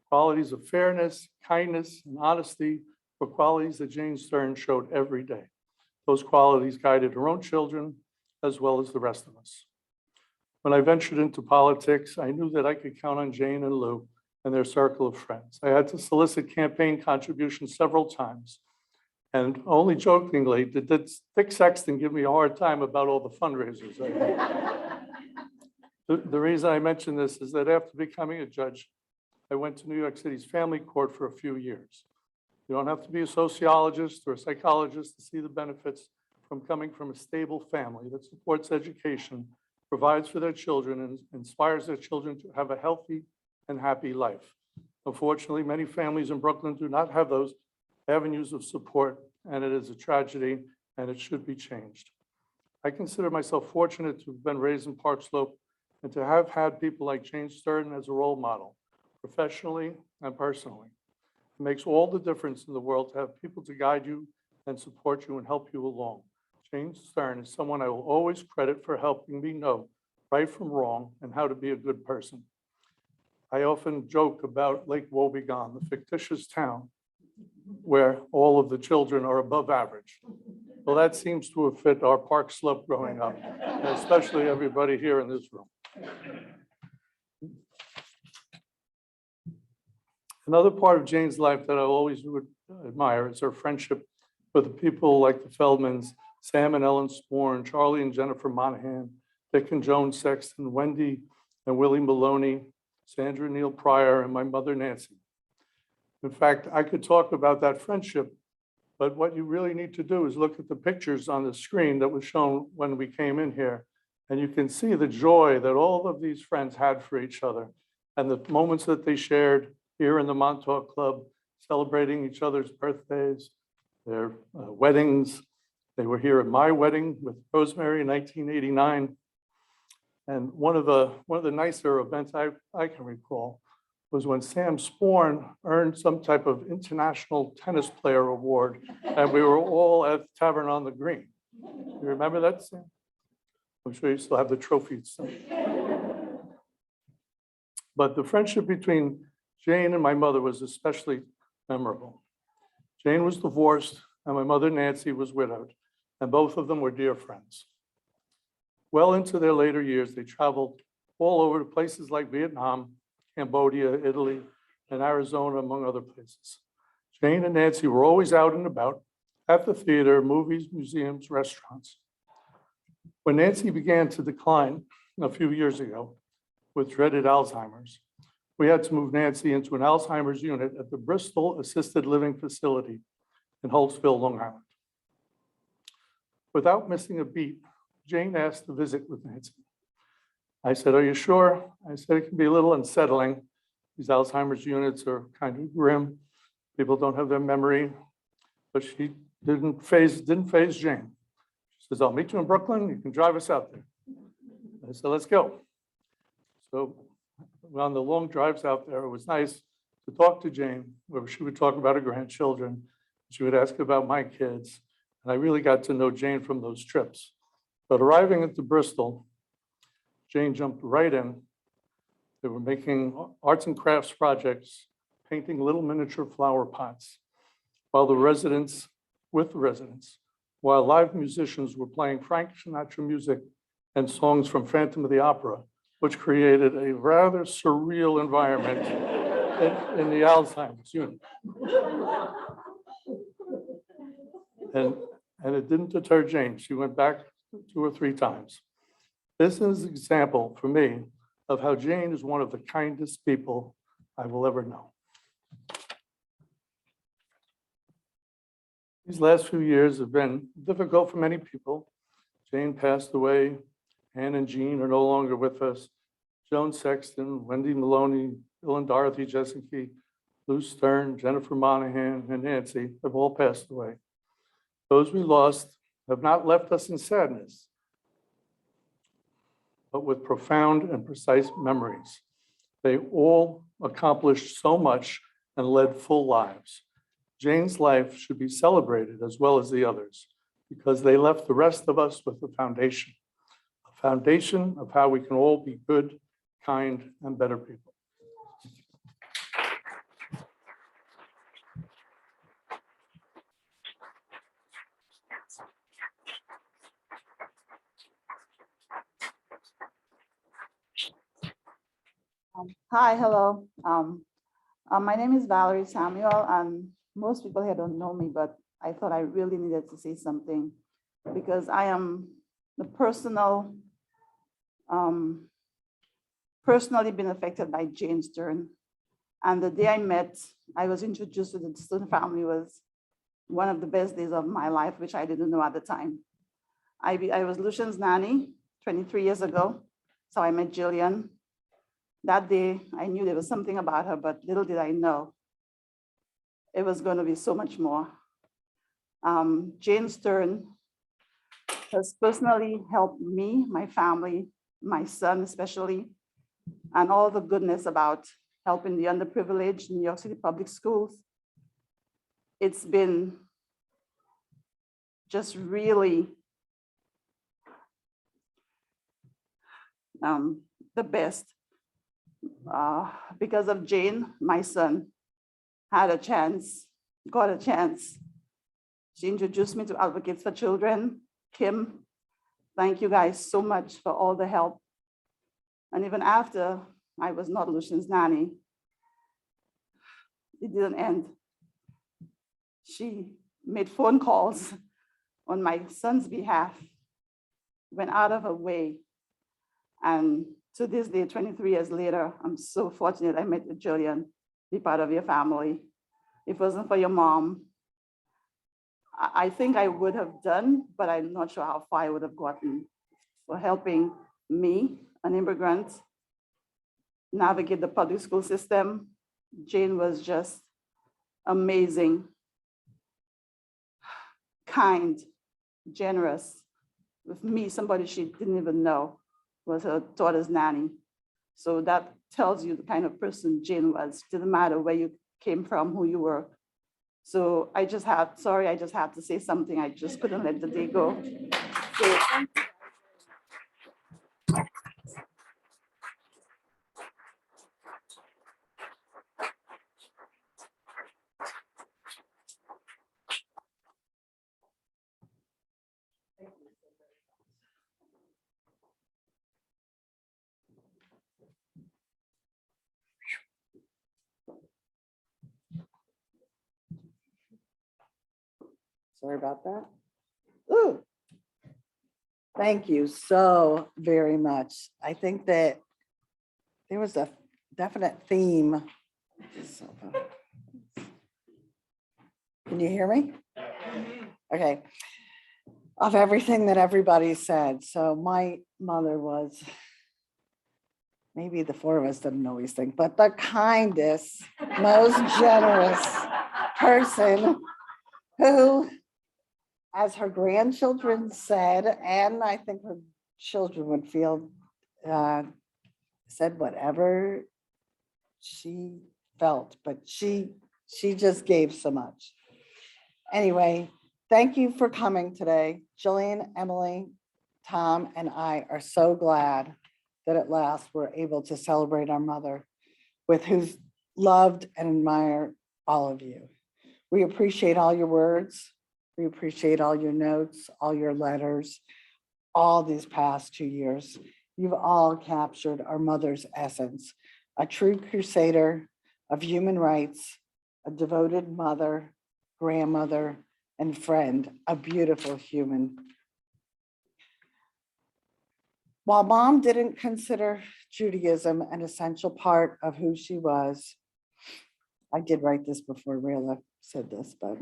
Qualities of fairness, kindness, and honesty were qualities that Jane Stern showed every day. Those qualities guided her own children as well as the rest of us. When I ventured into politics, I knew that I could count on Jane and Lou and their circle of friends. I had to solicit campaign contributions several times. And only jokingly did Dick Sexton give me a hard time about all the fundraisers. The reason I mention this is that after becoming a judge, I went to New York City's family court for a few years. You don't have to be a sociologist or a psychologist to see the benefits from coming from a stable family that supports education, provides for their children, and inspires their children to have a healthy and happy life. Unfortunately, many families in Brooklyn do not have those avenues of support, and it is a tragedy, and it should be changed. I consider myself fortunate to have been raised in Park Slope and to have had people like Jane Stern as a role model, professionally and personally. It makes all the difference in the world to have people to guide you and support you and help you along. Jane Stern is someone I will always credit for helping me know right from wrong and how to be a good person. I often joke about Lake Wobegon, the fictitious town where all of the children are above average. Well, that seems to have fit our Park Slope growing up, and especially everybody here in this room. Another part of Jane's life that I always would admire is her friendship with the people like the Feldmans, Sam and Ellen Sporn, Charlie and Jennifer Monahan, Dick and Joan Sexton, Wendy and Willie Maloney, Sandra Neal Pryor, and my mother, Nancy. In fact, I could talk about that friendship, but what you really need to do is look at the pictures on the screen that was shown when we came in here, and you can see the joy that all of these friends had for each other and the moments that they shared here in the Montauk Club, celebrating each other's birthdays, their weddings. They were here at my wedding with Rosemary in 1989. And one of the nicer events I can recall was when Sam Sporn earned some type of international tennis player award, and we were all at the Tavern on the Green. You remember that, Sam? I'm sure you still have the trophies. But the friendship between Jane and my mother was especially memorable. Jane was divorced and my mother Nancy was widowed, and both of them were dear friends. Well into their later years, they traveled all over to places like Vietnam, Cambodia, Italy, and Arizona, among other places. Jane and Nancy were always out and about at the theater, movies, museums, restaurants. When Nancy began to decline a few years ago with dreaded Alzheimer's, we had to move Nancy into an Alzheimer's unit at the Bristol Assisted Living Facility in Holtzville, Long Island. Without missing a beat, Jane asked to visit with Nancy. I said, "Are you sure?" I said, "It can be a little unsettling. These Alzheimer's units are kind of grim. People don't have their memory." But she didn't phase Jane. She says, "I'll meet you in Brooklyn. You can drive us out there." I said, "Let's go." So on the long drives out there, it was nice to talk to Jane, where she would talk about her grandchildren. She would ask about my kids. And I really got to know Jane from those trips. But arriving at the Bristol, Jane jumped right in. They were making arts and crafts projects, painting little miniature flower pots, while while live musicians were playing Frank Sinatra music and songs from Phantom of the Opera, which created a rather surreal environment in the Alzheimer's unit. And it didn't deter Jane. She went back 2 or 3 times. This is an example for me of how Jane is one of the kindest people I will ever know. These last few years have been difficult for many people. Jane passed away. Ann and Jean are no longer with us. Joan Sexton, Wendy Maloney, Bill and Dorothy Jessica, Lou Stern, Jennifer Monahan, and Nancy have all passed away. Those we lost have not left us in sadness, but with profound and precise memories. They all accomplished so much and led full lives. Jane's life should be celebrated as well as the others, because they left the rest of us with a foundation of how we can all be good, kind, and better people. Hi, hello. My name is Valerie Samuel, and most people here don't know me, but I thought I really needed to say something because I am the personally been affected by Jane Stern. And the day I was introduced to the Stern family was one of the best days of my life, which I didn't know at the time. I was Lucian's nanny 23 years ago, so I met Jillian. That day, I knew there was something about her, but little did I know it was going to be so much more. Jane Stern has personally helped me, my family, my son especially, and all the goodness about helping the underprivileged in New York City public schools. It's been just really the best. Because of Jane, my son got a chance. She introduced me to Advocates for Children. Kim, thank you guys so much for all the help. And even after I was not Lucian's nanny, it didn't end. She made phone calls on my son's behalf, went out of her way. And to this day, 23 years later, I'm so fortunate I met with Jillian, be part of your family. If it wasn't for your mom, I think I would have done, but I'm not sure how far I would have gotten for helping me, an immigrant, navigate the public school system. Jane was just amazing, kind, generous. With me, somebody she didn't even know was her daughter's nanny. So that tells you the kind of person Jane was. Didn't matter where you came from, who you were. So I just had to say something. I just couldn't let the day go. So thank you. Sorry about that. Ooh. Thank you so very much. I think that there was a definite theme. Can you hear me? Okay. Of everything that everybody said. So my mother was, maybe the four of us didn't always think, but the kindest, most generous person who, as her grandchildren said, and I think her children would feel, said whatever she felt, but she just gave so much. Anyway, thank you for coming today. Jillian, Emily, Tom, and I are so glad that at last we're able to celebrate our mother with who's loved and admire all of you. We appreciate all your words. We appreciate all your notes, all your letters, all these past 2 years. You've all captured our mother's essence, a true crusader of human rights, a devoted mother, grandmother, and friend, a beautiful human. While Mom didn't consider Judaism an essential part of who she was, I did write this before Rayla said this, but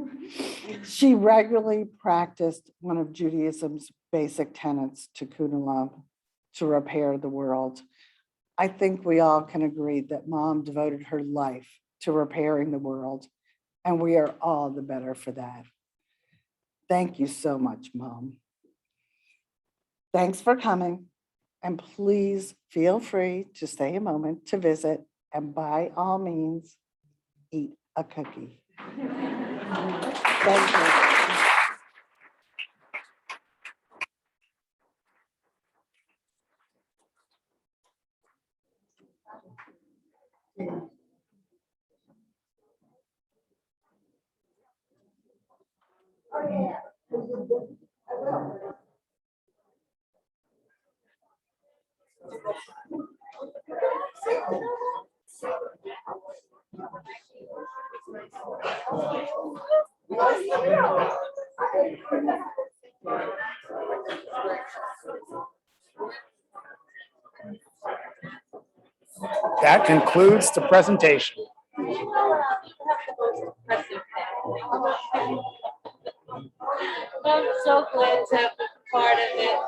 she regularly practiced one of Judaism's basic tenets, tikkun olam, to repair the world. I think we all can agree that Mom devoted her life to repairing the world, and we are all the better for that. Thank you so much, Mom. Thanks for coming, and please feel free to stay a moment to visit, and by all means, eat a cookie. Thank you. That concludes the presentation. I'm so glad to be part of it.